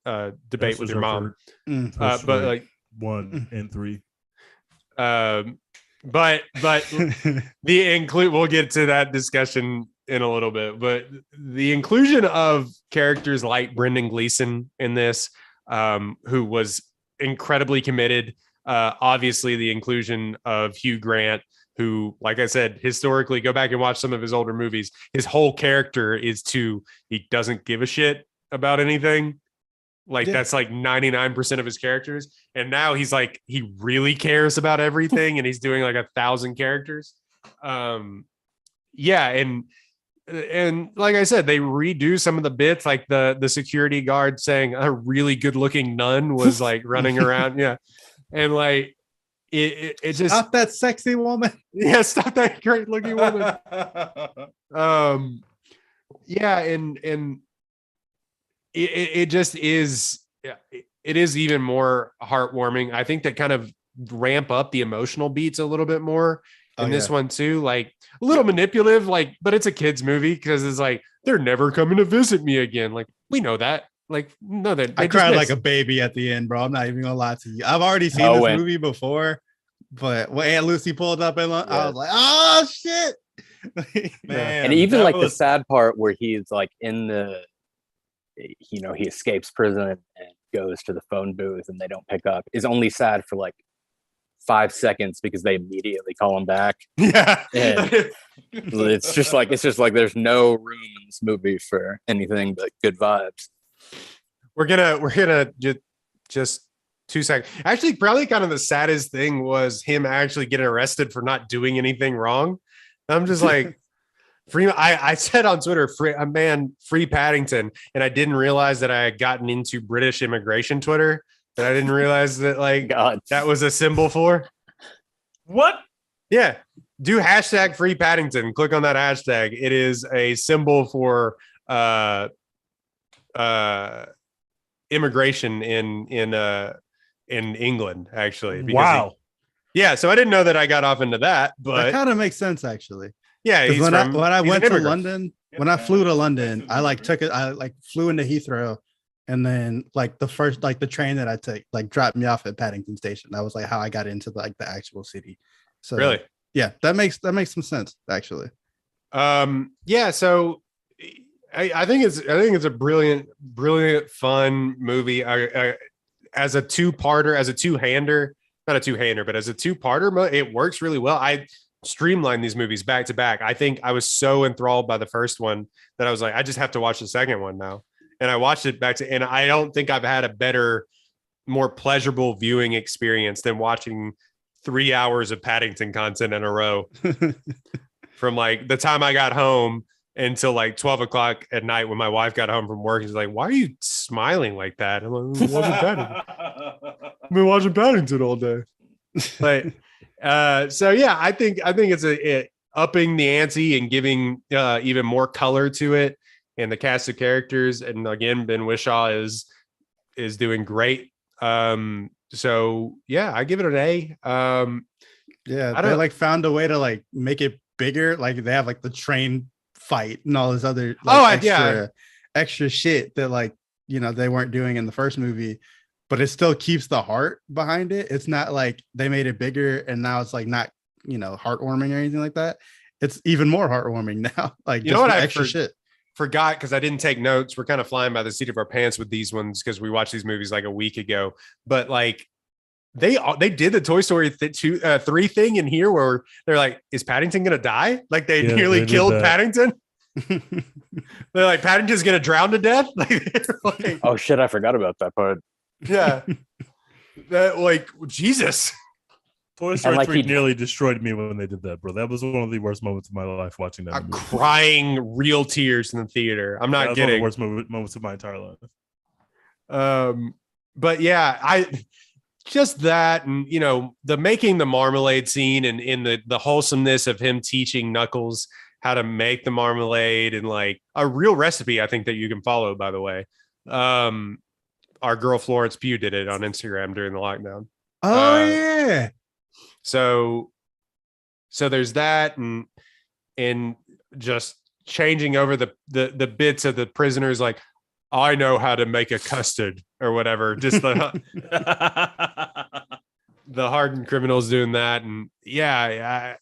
debate with your mom. But like 1 and 3. But we'll get to that discussion in a little bit, but the inclusion of characters like Brendan Gleeson in this, who was incredibly committed, obviously the inclusion of Hugh Grant, who, like I said, historically, go back and watch some of his older movies. His whole character is he doesn't give a shit about anything. Like that's like 99% of his characters. And now he's like, he really cares about everything. And he's doing like 1,000 characters. Yeah. And like I said, they redo some of the bits, like the security guard saying a really good looking nun was like running around. Yeah. And like, it just stop that sexy woman. Yeah. Stop that great looking woman. Yeah. And, it just is, it is even more heartwarming. I think that kind of ramp up the emotional beats a little bit more in this one too, like a little manipulative, like, but it's a kid's movie because it's like they're never coming to visit me again. Like we know that. Like no, that I cried like a baby at the end, bro. I'm not even gonna lie to you. I've already seen this movie before, but when Aunt Lucy pulled up and I was like, oh shit. Man, and even like the sad part where he's like in the, you know, he escapes prison and goes to the phone booth and they don't pick up is only sad for like 5 seconds because they immediately call him back. Yeah. And it's just like there's no room in this movie for anything but good vibes. We're gonna just 2 seconds. Actually, probably kind of the saddest thing was him actually getting arrested for not doing anything wrong. I'm just like, I said on Twitter, free Paddington, and I didn't realize that I had gotten into British immigration Twitter, and I didn't realize that like that was a symbol for what? Yeah, do hashtag free Paddington. Click on that hashtag. It is a symbol for immigration in England, actually. Wow. Yeah, so I didn't know that I got off into that, but that kind of makes sense actually. Yeah, when I went to London, when I flew to London, I flew into Heathrow, and then like the first the train that I took like dropped me off at Paddington Station. That was like how I got into the actual city. So really, yeah, that makes some sense actually. Yeah, so I think it's a brilliant, fun movie. As a two-parter, as a two-hander. Not a two-hander, but as a two-parter, it works really well. I streamlined these movies back to back. I think I was so enthralled by the first one that I was like, I just have to watch the second one now. And I watched it back to, and I don't think I've had a better, more pleasurable viewing experience than watching 3 hours of Paddington content in a row. From like the time I got home until like 12 o'clock at night when my wife got home from work. She's like, why are you smiling like that? I'm like, I've been watching Paddington all day. But so yeah, I think it's upping the ante and giving even more color to it, and the cast of characters. And again, Ben Whishaw is doing great. So yeah, I give it an A. Yeah, they like found a way to like make it bigger. Like they have like the train fight and all this other extra shit that like, you know, they weren't doing in the first movie, but it still keeps the heart behind it. It's not like they made it bigger and now it's like not, you know, heartwarming or anything like that. It's even more heartwarming now. Like, you know what, extra shit. Forgot because I didn't take notes. We're kind of flying by the seat of our pants with these ones because we watched these movies like a week ago. But like they did the Toy Story 3 thing in here where they're like, is Paddington gonna die? Like they nearly killed Paddington. They're like, Paddington's gonna drown to death. Like, oh shit, I forgot about that part. Yeah. That like Jesus. Toy Story 3 nearly destroyed me when they did that, bro. That was one of the worst moments of my life watching that movie. Crying real tears in the theater. I'm not kidding. One of the worst moments of my entire life. But yeah, I just that, and you know, the making the marmalade scene and in the wholesomeness of him teaching Knuckles how to make the marmalade, and like a real recipe, I think that you can follow, by the way. Our girl Florence Pugh did it on Instagram during the lockdown. Oh yeah. So there's that, and just changing over the bits of the prisoners, like, I know how to make a custard or whatever. Just the hardened criminals doing that. And yeah,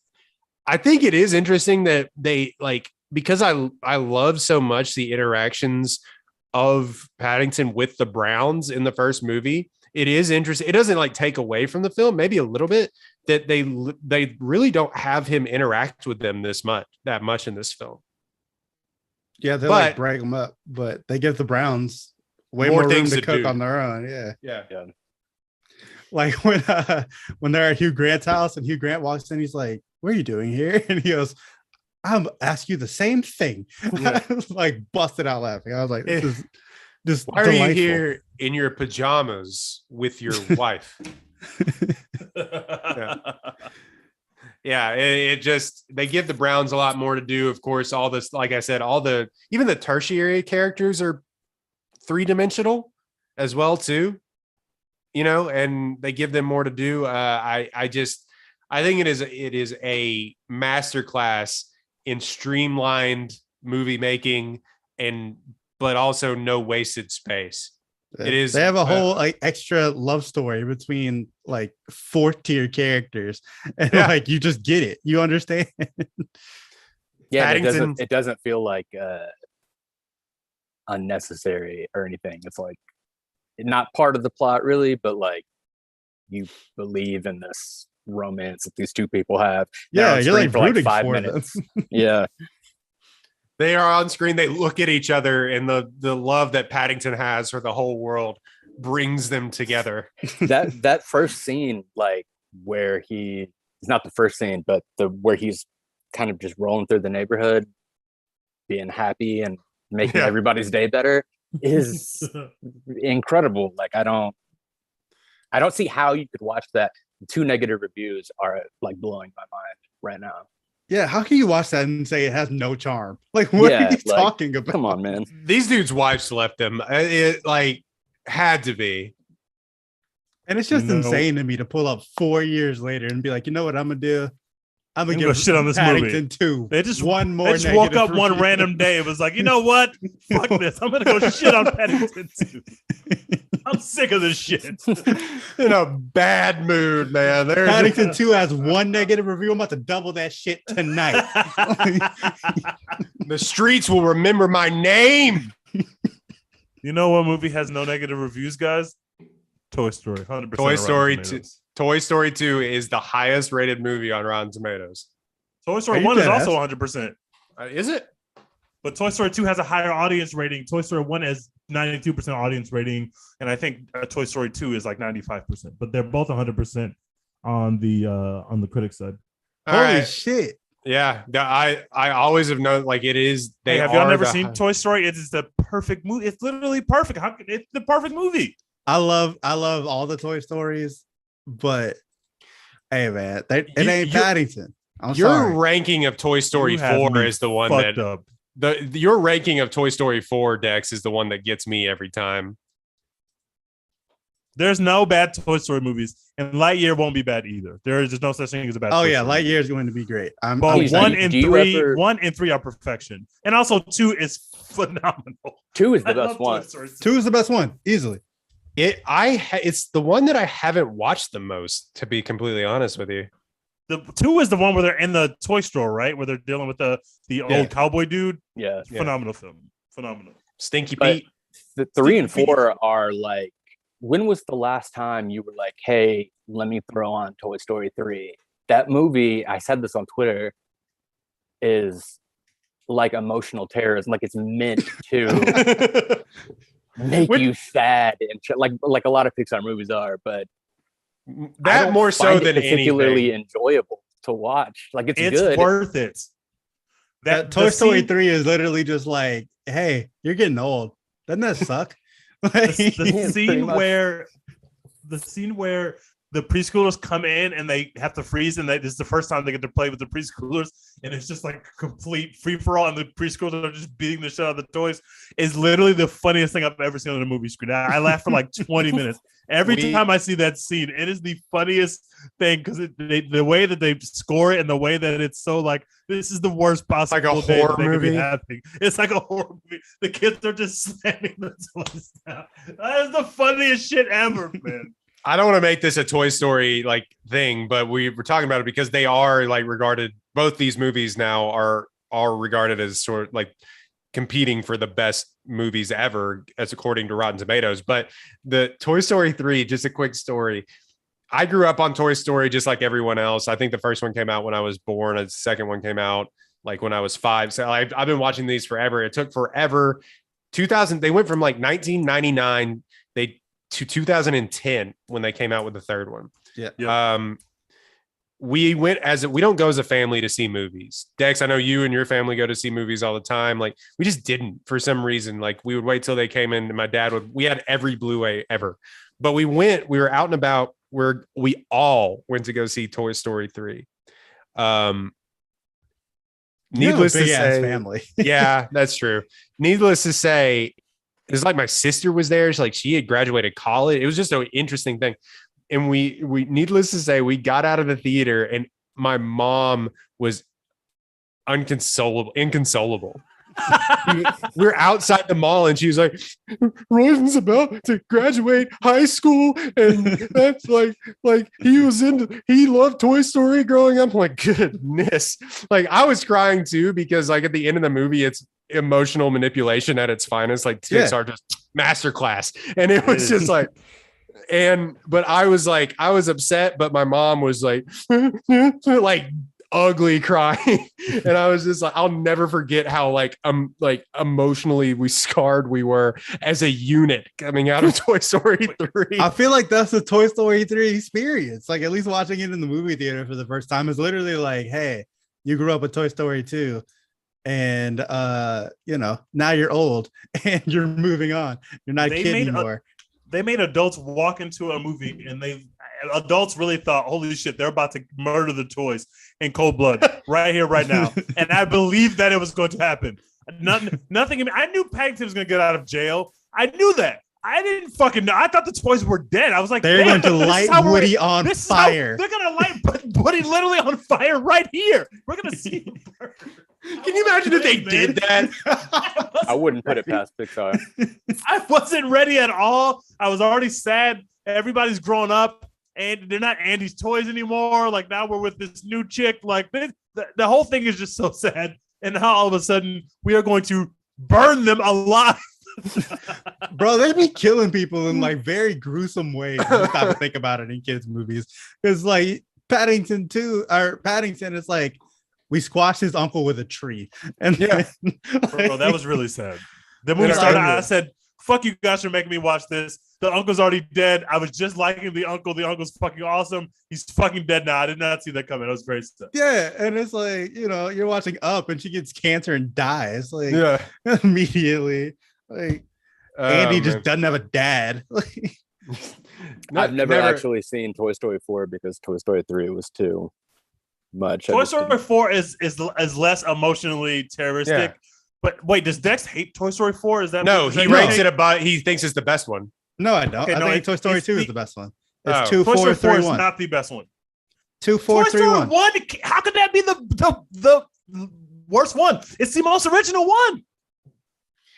I think it is interesting that they like, because I love so much the interactions of Paddington with the Browns in the first movie. It is interesting. It doesn't like take away from the film, maybe a little bit, that they really don't have him interact with them that much in this film. Yeah, they like brag them up, but they give the Browns way more room to cook on their own. Yeah. Like when they're at Hugh Grant's house and Hugh Grant walks in, he's like, "What are you doing here?" And he goes, "I'm ask you the same thing." Yeah. Like busted out laughing. I was like, "This is just why delightful. Are you here in your pajamas with your wife?" Yeah, it just, they give the Browns a lot more to do. Of course, all this, like I said, even the tertiary characters are 3-dimensional as well too, you know, and they give them more to do. I I think it is a masterclass in streamlined movie making but also no wasted space. It is. They have a whole like extra love story between like 4th-tier characters, and like you just get it. You understand? Yeah, it doesn't feel like unnecessary or anything. It's like not part of the plot really, but like you believe in this romance that these two people have. Yeah, you're like rooting for 5 minutes. Yeah. They are on screen. They look at each other, and the love that Paddington has for the whole world brings them together. that first scene, like where it's not the first scene, but where he's kind of just rolling through the neighborhood, being happy and making everybody's day better, is incredible. Like I don't see how you could watch that. 2 negative reviews are like blowing my mind right now. Yeah, how can you watch that and say it has no charm? Like, what are you talking about? Come on, man. These dudes' wives left them. It like had to be. And it's just insane to me to pull up 4 years later and be like, you know what I'm gonna do? I'm gonna give shit on this Paddington movie. 2. They just one more. They just woke up one random day. It was like, you know what? Fuck this. I'm gonna go shit on Paddington 2. I'm sick of this shit. In a bad mood, man. Paddington 2 has 1 negative review. I'm about to double that shit tonight. The streets will remember my name. You know what movie has no negative reviews, guys? Toy Story. 100%. Toy Story 2 is the highest rated movie on Rotten Tomatoes. Toy Story 1 is also 100%. Is it? But Toy Story 2 has a higher audience rating. Toy Story 1 has 92% audience rating. And I think Toy Story 2 is like 95%. But they're both 100% on the critic side. Holy shit. Yeah. I always have known like it is. Have y'all never seen Toy Story? It is the perfect movie. It's literally perfect. It's the perfect movie. I love all the Toy Stories, but hey man, it ain't Paddington. Your ranking of Toy Story 4 is the one that up. Your ranking of Toy Story 4, Dex, is the one that gets me every time. There's no bad Toy Story movies, and Lightyear won't be bad either. There is just no such thing as a bad. Oh yeah, Lightyear is going to be great. But 1 and 3, 1 and 3 are perfection, and also 2 is phenomenal. 2 is the best one. 2 is the best one, easily. It's the one that I haven't watched the most, to be completely honest with you. The 2 is the one where they're in the toy store, right? Where they're dealing with the old cowboy dude. Yeah. Phenomenal film. Phenomenal. Stinky Pete. The 3 and 4 are like, when was the last time you were like, hey, let me throw on Toy Story 3? That movie, I said this on Twitter, is like emotional terrorism. Like it's meant to make you sad and like a lot of Pixar movies are, but that more so than particularly anything. Enjoyable to watch. Like it's good. Worth it. That Toy Story 3 is literally just like, hey, you're getting old. Doesn't that suck? the scene where the preschoolers come in and they have to freeze, and this is the first time they get to play with the preschoolers, and it's just like complete free for all, and the preschoolers are just beating the shit out of the toys. Is literally the funniest thing I've ever seen on a movie screen. I laugh for like 20 minutes every time I see that scene. It is the funniest thing because the way that they score it and the way that it's so like this is the worst possible like a horror movie happening. It's like a horror movie. The kids are just slamming the toys down. That is the funniest shit ever, man. I don't want to make this a Toy Story like thing, but we were talking about it because they are like regarded. Both these movies now are regarded as sort of like competing for the best movies ever, as according to Rotten Tomatoes. But the Toy Story 3, just a quick story. I grew up on Toy Story just like everyone else. I think the first one came out when I was born. The second one came out like when I was 5. So I've been watching these forever. It took forever. 2000. They went from like 1999. To 2010 when they came out with the third one. Yeah. We don't go as a family to see movies. Dex, I know you and your family go to see movies all the time. Like we just didn't for some reason. Like we would wait till they came in and my dad we had every Blu-ray ever, but we were out and about where we all went to go see Toy Story 3. Needless to say, family. Yeah, that's true. Needless to say, it was like my sister was there. She had graduated college. It was just an interesting thing. we needless to say, we got out of the theater and my mom was inconsolable. We're outside the mall and she was like, Royden's about to graduate high school and that's like he loved Toy Story growing up. I'm like, goodness. Like I was crying too because like at the end of the movie it's emotional manipulation at its finest. Like Pixar just masterclass. And it was just like but I was upset, but my mom was like like ugly crying. And I was just like, I'll never forget how like emotionally scarred we were as a unit coming out of Toy Story 3. I feel like that's the Toy Story 3 experience. Like at least watching it in the movie theater for the first time is literally like, hey, you grew up with Toy Story 2 and now you're old and you're moving on. You're not a kid anymore. They made adults walk into a movie and adults really thought, holy shit, they're about to murder the toys in cold blood right here, right now. And I believed that it was going to happen. Nothing. I knew Paddington was going to get out of jail. I knew that. I didn't fucking know. I thought the toys were dead. I was like, they're going to light Woody on fire. They're going to light Woody literally on fire right here. We're going to see him burn. Can you imagine if they did that? I wouldn't put it past Pixar. I wasn't ready at all. I was already sad. Everybody's grown up and they're not Andy's toys anymore. Like now we're with this new chick. Like the whole thing is just so sad. And now all of a sudden we are going to burn them alive. Bro, they be killing people in like very gruesome ways. You stop to think about it in kids' movies. Because like Paddington is like, we squashed his uncle with a tree. And bro, that was really sad. The movie started, I said, fuck you guys for making me watch this. The uncle's already dead. I was just liking the uncle. The uncle's fucking awesome. He's fucking dead now. I did not see that coming. I was very sad. Yeah, and it's like, you're watching Up and she gets cancer and dies. Like immediately. Like Andy just doesn't have a dad. I've never actually seen Toy Story 4 because Toy Story 3 was too much. Toy Story 4 is less emotionally terroristic. Yeah. But wait, does Dex hate Toy Story 4? Is that no? He rates it about. He thinks it's the best one. No, I don't. I think Toy Story 2 is the best one. It's 2, Toy 4, Story 4 3, is 1. not the best one. 2, 4, 3, 1. How could that be the worst one? It's the most original one.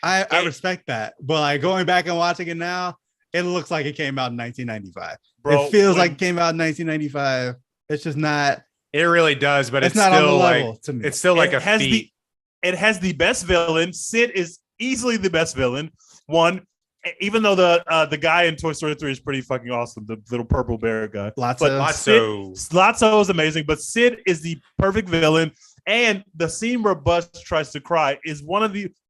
I respect that, but like going back and watching it now, it looks like it came out in 1995. Bro, it feels like it came out in 1995. It's just not. It really does, but it's not still on the level like to me. It's still like a feat. It has the best villain. Sid is easily the best villain. One, even though the guy in Toy Story 3 is pretty fucking awesome, the little purple bear guy. Lotso is amazing, but Sid is the perfect villain. And the scene where Buzz tries to cry is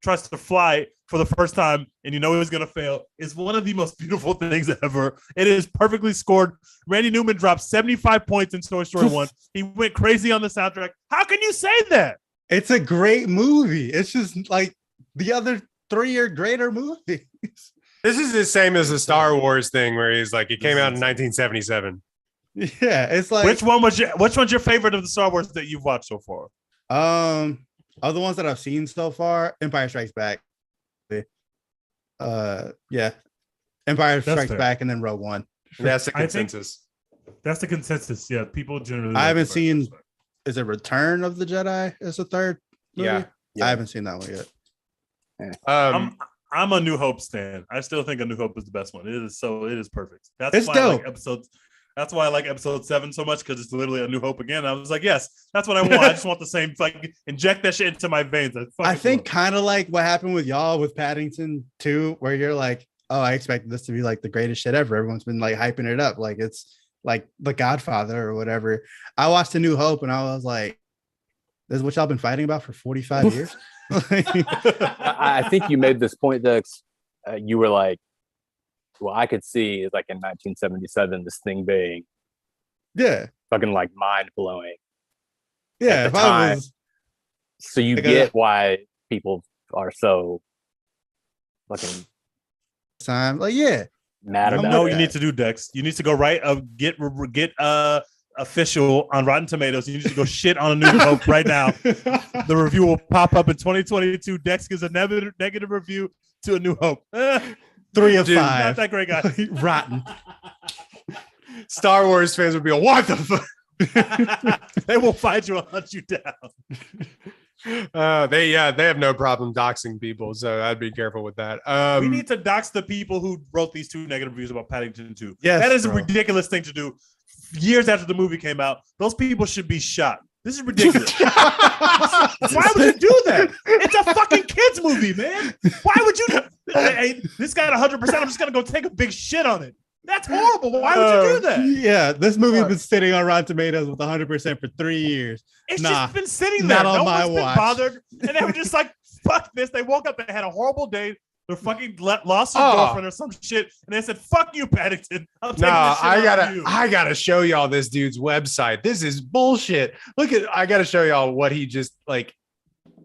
tries to fly for the first time, and you know he's gonna fail. Is one of the most beautiful things ever. It is perfectly scored. Randy Newman dropped 75 points in Toy Story 1. He went crazy on the soundtrack. How can you say that? It's a great movie. It's just like the other 3 are greater movies. This is the same as the Star Wars thing where he's like, it came out in 1977. Yeah, it's like which one's your favorite of the Star Wars that you've watched so far? Other ones that I've seen so far, Empire Strikes Back. Empire Strikes Back and then Rogue One. That's the consensus. That's the consensus. Yeah, people generally. I haven't seen. Is it Return of the Jedi as the third movie? Yeah. I haven't seen that one yet. I'm a New Hope stan. I still think A New Hope is the best one. It is perfect. That's why dope. That's why I like episode 7 so much, because it's literally A New Hope again. I was like, yes, that's what I want. I just want the same, like, inject that shit into my veins. I think kind of like what happened with y'all with Paddington 2, where you're like, oh, I expected this to be like the greatest shit ever. Everyone's been like hyping it up. Like it's like The Godfather or whatever. I watched A New Hope and I was like, this is what y'all been fighting about for 45 years? I think you made this point, Dex. You were like, well, I could see like in 1977 this thing being fucking like mind blowing. Yeah, if I was, so you get why people are so fucking time like mad about No, that. you need to do, Dex. You need to go get official on Rotten Tomatoes. You need to go shit on A New Hope right now. The review will pop up in 2022. Dex gives a negative review to A New Hope. 3 of 5. Not that great guy. Rotten. Star Wars fans would be like, what the fuck? They will find you and hunt you down. They have no problem doxing people, so I'd be careful with that. We need to dox the people who wrote these 2 negative reviews about Paddington 2. Yes, that is bro. a ridiculous thing to do. Years after the movie came out, those people should be shot. This is ridiculous. Why would you do that? It's a fucking kids movie, man. Why would you? Hey, this got 100%. I'm just gonna go take a big shit on it. That's horrible. Why would you do that? Yeah, this movie's been sitting on Rotten Tomatoes with 100% for 3 years. It's just been sitting there. Not on no my one's been watch. bothered, and they were just like, "Fuck this." They woke up, they had a horrible day. They fucking lost their girlfriend or some shit, and they said, "Fuck you, Paddington." I'm taking this shit out of you. I gotta show y'all this dude's website. This is bullshit. I gotta show y'all what he just like,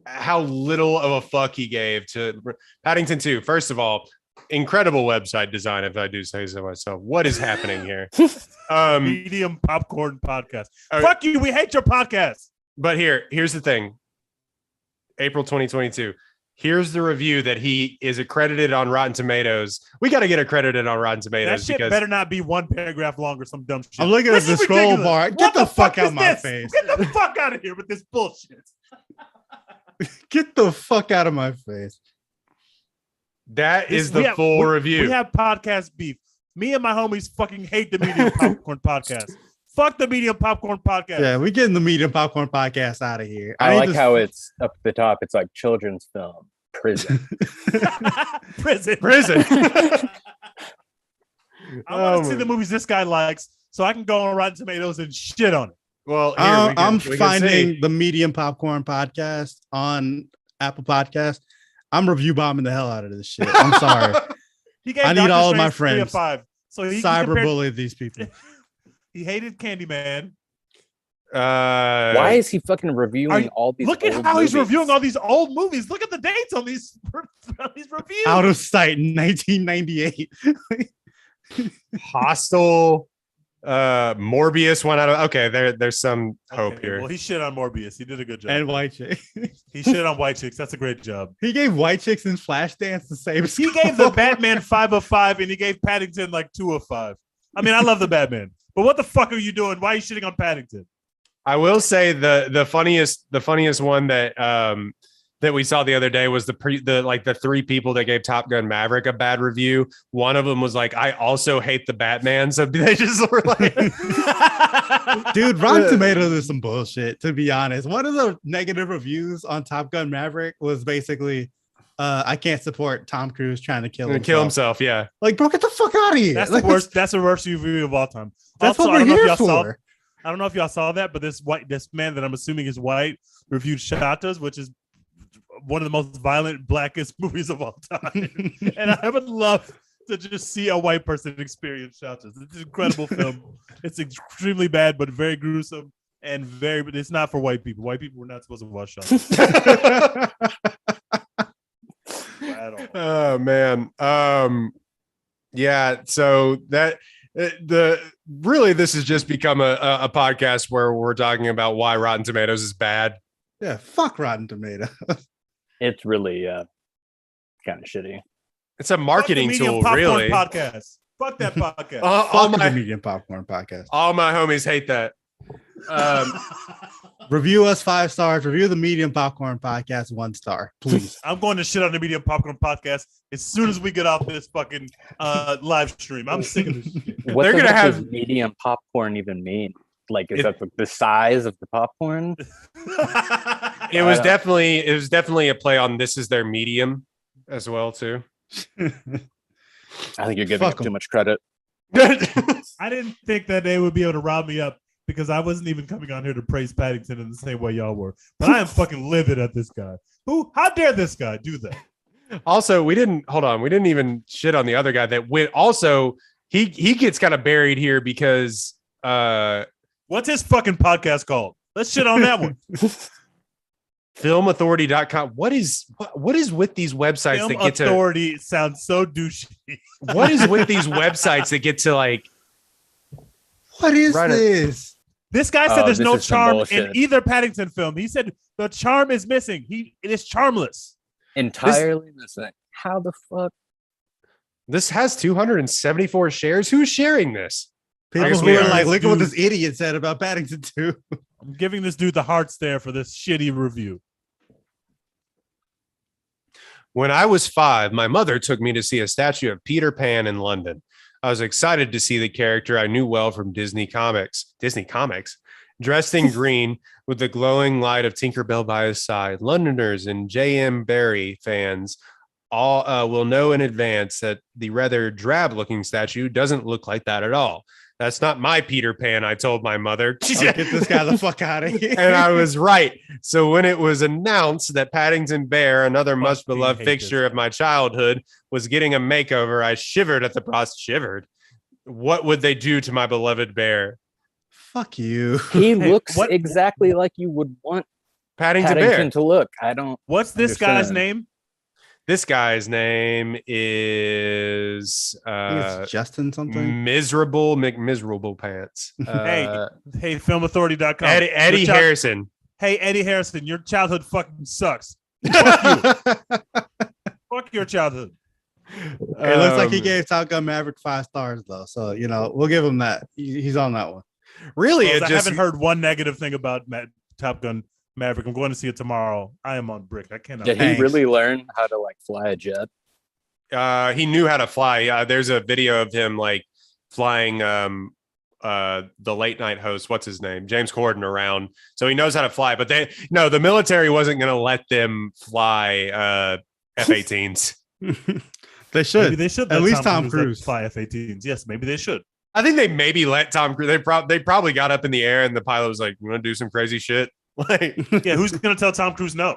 how little of a fuck he gave to Paddington 2. First of all, incredible website design, if I do say so myself. What is happening here? Medium popcorn podcast. Fuck you. We hate your podcast. But here's the thing. April 2022. Here's the review that he is accredited on Rotten Tomatoes. We got to get accredited on Rotten Tomatoes. That shit better not be 1 paragraph long or some dumb shit. I'm looking at the scroll bar. Get the fuck out of my face. Get the fuck out of here with this bullshit. Get the fuck out of my face. That is the full review. We have podcast beef. Me and my homies fucking hate the Medium Popcorn podcast. Fuck the Medium Popcorn podcast. Yeah, we getting the Medium Popcorn podcast out of here. I like how it's up the top. It's like children's film. Prison. Prison. I want to see the movies this guy likes so I can go on Rotten Tomatoes and shit on it. Well, I'm finding the Medium Popcorn podcast on Apple Podcast. I'm review bombing the hell out of this shit. I'm sorry. I need all of my friends. 5. So he cyberbully these people. He hated Candyman. Why is he fucking reviewing all these? Look at how he's reviewing all these old movies. Look at the dates on these reviews. Out of Sight, 1998. Hostel, Morbius, 1 out of. Okay, there's some hope here. Well, he shit on Morbius. He did a good job. And White Chicks. He shit on White Chicks. That's a great job. He gave White Chicks and Flashdance the same. He gave the Batman 5 of 5, and he gave Paddington like 2 of 5. I mean, I love the Batman, but what the fuck are you doing? Why are you shitting on Paddington? I will say the funniest one that that we saw the other day was the 3 people that gave Top Gun Maverick a bad review. One of them was like, I also hate the Batman. So they just were like, dude, Rotten Tomatoes is some bullshit, to be honest. One of the negative reviews on Top Gun Maverick was basically, I can't support Tom Cruise trying to kill himself. Yeah. Like, bro, get the fuck out of here. That's the worst. That's the worst review of all time. That's also, what we're here for. I don't know if y'all saw that, but this man that I'm assuming is white reviewed Shatas, which is one of the most violent, blackest movies of all time. And I would love to just see a white person experience Shatas. It's an incredible film. It's extremely bad, but very gruesome and but it's not for white people. White people were not supposed to watch Shatas. At all. Oh man. Yeah. So that this has just become a podcast where we're talking about why Rotten Tomatoes is bad. Yeah, fuck Rotten Tomatoes. It's really kind of shitty. It's a marketing tool, really. Podcast. Fuck that podcast. Fuck the Medium Popcorn podcast. All my homies hate that. Review us 5 stars. Review the Medium Popcorn podcast 1 star, please. I'm going to shit on the Medium Popcorn podcast as soon as we get off this fucking live stream. I'm sick of this shit. What does medium popcorn even mean? Like, is that the size of the popcorn? It was definitely a play on this is their medium as well too. I think you're giving up too much credit. I didn't think that they would be able to rob me up because I wasn't even coming on here to praise Paddington in the same way y'all were. But I am fucking livid at this guy. How dare this guy do that? Also, we didn't even shit on the other guy that went. Also, he gets kind of buried here because what's his fucking podcast called? Let's shit on that one. Filmauthority.com. What is with these websites Film that get to Authority sounds so douchey. What is with these websites that get to like what is this? This guy said there's no charm in either Paddington film. He said the charm is missing. It is charmless. Entirely missing. How the fuck? This has 274 shares. Who's sharing this? People who are like, look at what this idiot said about Paddington 2. I'm giving this dude the heart stare for this shitty review. When I was 5, my mother took me to see a statue of Peter Pan in London. I was excited to see the character I knew well from Disney Comics, dressed in green with the glowing light of Tinkerbell by his side. Londoners and J.M. Barrie fans all will know in advance that the rather drab-looking statue doesn't look like that at all. That's not my Peter Pan, I told my mother. Get this guy the fuck out of here. And I was right. So when it was announced that Paddington Bear, another much-beloved fixture of my childhood, was getting a makeover, I shivered at the process. Shivered? What would they do to my beloved bear? Fuck you. He looks exactly like you would want Paddington Bear Bear to look. I don't. What's this guy's name? This guy's name is it's Justin something. Miserable Pants. Hey, filmauthority.com. Eddie Harrison. Hey, Eddie Harrison, your childhood fucking sucks. Fuck you. Fuck your childhood. It looks like he gave Top Gun Maverick 5 stars though, so we'll give him that. He's on that one. Really, I haven't heard one negative thing about Top Gun Maverick. I'm going to see it tomorrow. I am on brick. I cannot. Did he really learn how to fly a jet? He knew how to fly. There's a video of him flying the late night host, what's his name, James Corden, around. So he knows how to fly. But the military wasn't going to let them fly F-18s. They should. Maybe they should. At least Tom Cruise fly F-18s. Yes, maybe they should. I think they maybe let Tom Cruise. They probably got up in the air and the pilot was like, "You want to do some crazy shit?" Yeah, who's gonna tell Tom Cruise no?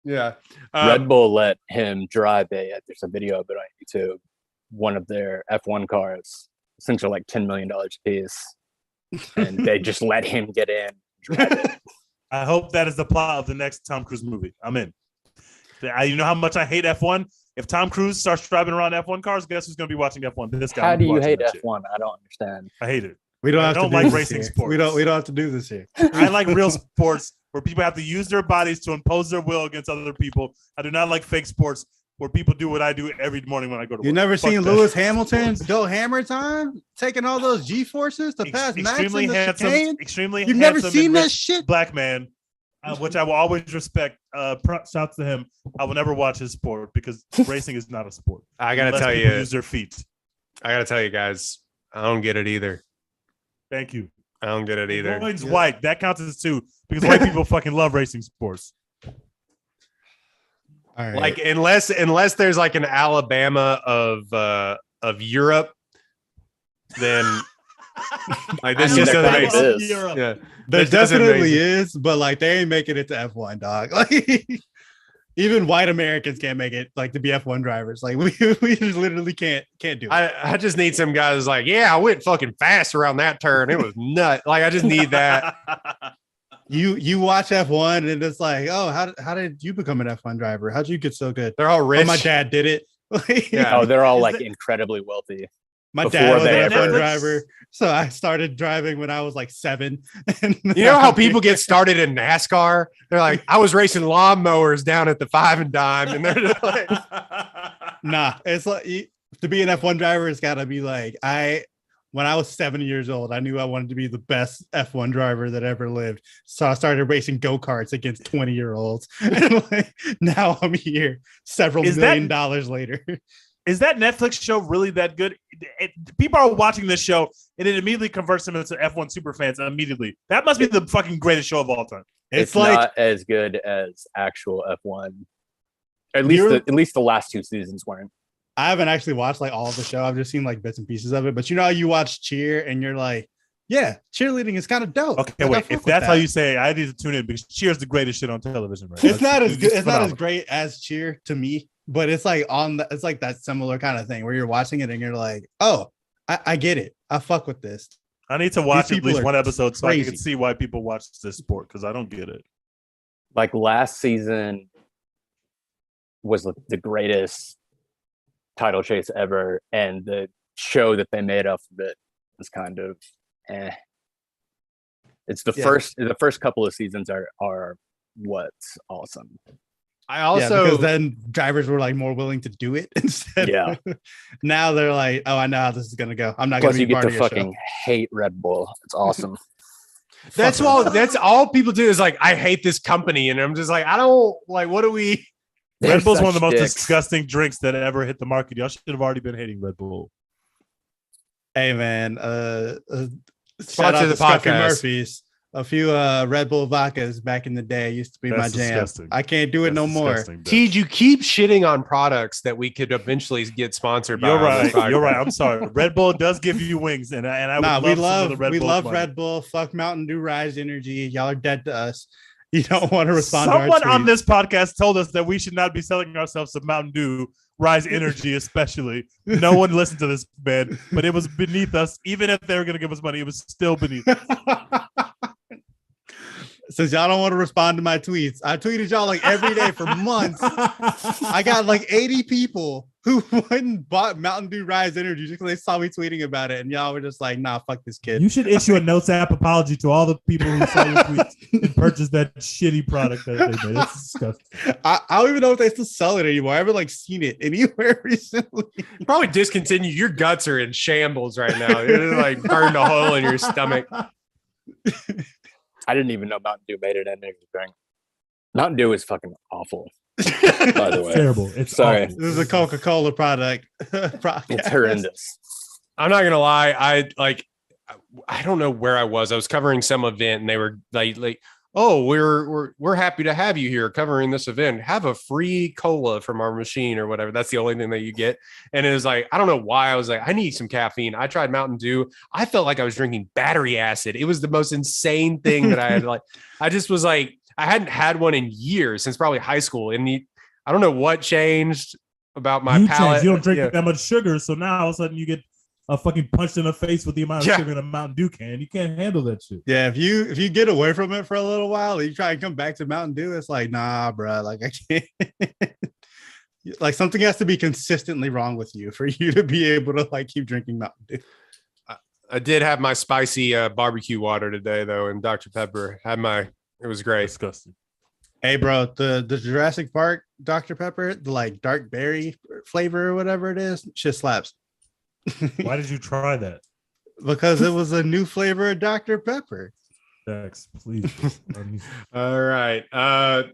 Yeah, Red Bull let him drive there's a video of it on YouTube. One of their F1 cars, essentially $10 million a piece, and they just let him get in. Drive it. I hope that is the plot of the next Tom Cruise movie. I'm in. You know how much I hate F1. If Tom Cruise starts driving around F1 cars, guess who's going to be watching F1? This guy. How do you hate F1? I don't understand. I hate it. We don't have to like racing sports. We don't have to do this here. I like real sports where people have to use their bodies to impose their will against other people. I do not like fake sports where people do what I do every morning when I go to work. You never seen Lewis Hamilton go hammer time, taking all those G forces to pass Max in the chicane? Extremely You've never seen that shit? Black man, which I will always respect. Shouts to him. I will never watch his sport because racing is not a sport. I gotta tell you, use their feet. I gotta tell you guys, I don't get it either. Thank you. I don't get it either. Lloyd's white. That counts as 2 because white people fucking love racing sports. All right. Unless there's an Alabama of Europe, then this just doesn't make sense. Yeah, there definitely is, but they ain't making it to F1, dog. Even white Americans can't make it to be F1 drivers. We just literally can't do it. I just need some guys I went fucking fast around that turn. It was nuts. I just need that. You watch F1 and it's oh, how did you become an F1 driver? How'd you get so good? They're all rich. Oh, my dad did it. Yeah. Oh, they're all incredibly wealthy. My dad was an F1 driver, so I started driving when I was 7. You know how people get started in NASCAR? They're like, I was racing lawnmowers down at the 5 and Dime, and they're just nah. It's to be an F1 driver, it's got to be when I was 7 years old, I knew I wanted to be the best F1 driver that ever lived. So I started racing go-karts against 20-year-olds. Now I'm here several million dollars later. Is that Netflix show really that good? People are watching this show and it immediately converts them into F1 super fans immediately. That must be the fucking greatest show of all time. It's not as good as actual F1. At least the last 2 seasons weren't. I haven't actually watched all of the show. I've just seen bits and pieces of it. But how you watch Cheer and you're yeah, cheerleading is kind of dope. Okay, wait. If that's how you say it, I need to tune in because Cheer is the greatest shit on television right now. It's not as good. It's not as great as Cheer to me. But it's it's that similar kind of thing where you're watching it and you're oh, I get it. I fuck with this. I need to watch at least one episode so I can see why people watch this sport because I don't get it. Last season was the greatest title chase ever, and the show that they made off of it is kind of It's the first couple of seasons are what's awesome. I also because then drivers were like more willing to do it instead. Yeah. Now they're like, oh, I know how this is gonna go. I'm not Plus, gonna you be get part to of your fucking hate Red Bull. It's awesome. that's all people do is like, I hate this company, and I'm just like, I don't like. What do we? Red Bull's one of the most dicks. disgusting drinks that ever hit the market. Y'all should have already been hating Red Bull. Hey man, shout Sponsor out the to Scruffy podcast. Murphy's. A few Red Bull vodkas back in the day used to be That's my jam. disgusting. I can't do it no more. Teed, you keep shitting on products that we could eventually get sponsored by. You're on this right. You're podcast. right. I'm sorry. Red Bull does give you wings, and I would love some of the Red Bull love money. Red Bull. Fuck Mountain Dew Rise Energy. Y'all are dead to us. You don't want to respond Someone to our on tweets. this podcast told us that we should not be selling ourselves to Mountain Dew, Rise Energy, especially. No one listened to this, man, but it was beneath us. Even if they were going to give us money, it was still beneath us. Since y'all don't want to respond to my tweets, I tweeted y'all like every day for months. I got like 80 people who went and bought Mountain Dew Rise Energy just because they saw me tweeting about it, and y'all were just like, "Nah, fuck this kid." You should issue a notes app apology to all the people who saw your tweets and purchased that shitty product that they made. It's disgusting. I don't even know if they still sell it anymore. I haven't like seen it anywhere recently. Probably discontinued. Your guts are in shambles right now. You're like burned a hole in your stomach. I didn't even know Mountain Dew made an energy drink. Mountain Dew is fucking awful. By the way, Terrible. It's sorry. awful. This is a Coca-Cola product. It's horrendous. I'm not gonna lie. I don't know where I was. I was covering some event, and they were like, "Oh, we're happy to have you here covering this event. Have a free cola from our machine or whatever." That's the only thing that you get. And it was like, I don't know why. I was like, I need some caffeine. I tried Mountain Dew. I felt like I was drinking battery acid. It was the most insane thing that I had. I just was like, I hadn't had one in years, since probably high school. And I don't know what changed about my palate. You don't drink that much sugar, so now all of a sudden you get a fucking punched in the face with the amount of sugar in a Mountain Dew can. You can't handle that shit. Yeah, if you get away from it for a little while, you try and come back to Mountain Dew, it's like, nah, bro. Like I can't. Like something has to be consistently wrong with you for you to be able to like keep drinking Mountain Dew. I did have my spicy barbecue water today, though, and Dr. Pepper it was great. Disgusting. Hey, bro, the Jurassic Park Dr. Pepper, the like dark berry flavor or whatever it is, shit slaps. Why did you try that? Because it was a new flavor of Dr. Pepper. Dex, please. All right.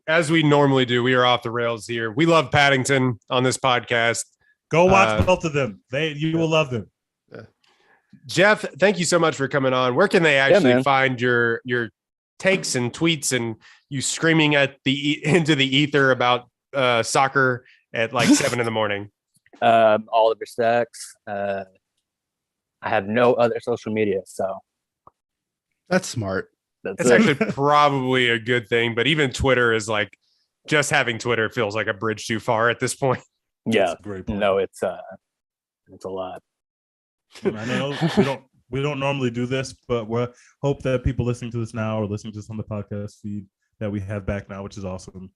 As we normally do, we are off the rails here. We love Paddington on this podcast. Go watch both of them. You will love them. Jeff, thank you so much for coming on. Where can they actually find your takes and tweets and you screaming at into the ether about soccer at like 7 a.m? All the respects. I have no other social media, so that's smart. That's actually probably a good thing. But even Twitter is like, just having Twitter feels like a bridge too far at this point. Yeah, great. No, it's a lot. I know we don't normally do this, but we hope that people listening to this now or listening to this on the podcast feed that we have back now, which is awesome.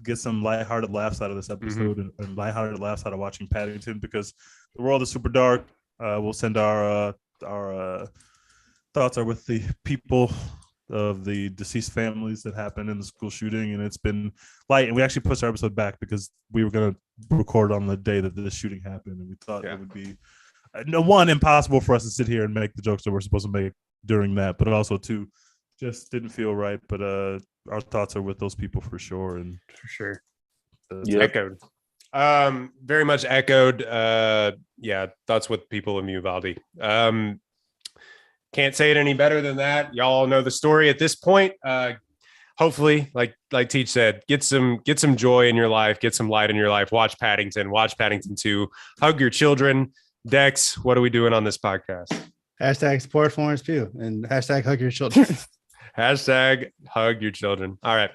Get some lighthearted laughs out of this episode and lighthearted laughs out of watching Paddington, because the world is super dark. We'll send our thoughts are with the people of the deceased families that happened in the school shooting, and it's been light. And we actually pushed our episode back because we were going to record on the day that this shooting happened, and we thought it would be impossible for us to sit here and make the jokes that we're supposed to make during that, but also two, just didn't feel right. But our thoughts are with those people for sure, and for sure. Echoed. Very much echoed. Thoughts with people of Uvalde. Can't say it any better than that. Y'all all know the story at this point. Hopefully, like Teach said, get some joy in your life, get some light in your life. Watch Paddington 2, hug your children. Dex, what are we doing on this podcast? Hashtag support Florence Pugh and hashtag hug your children. Hashtag hug your children. All right.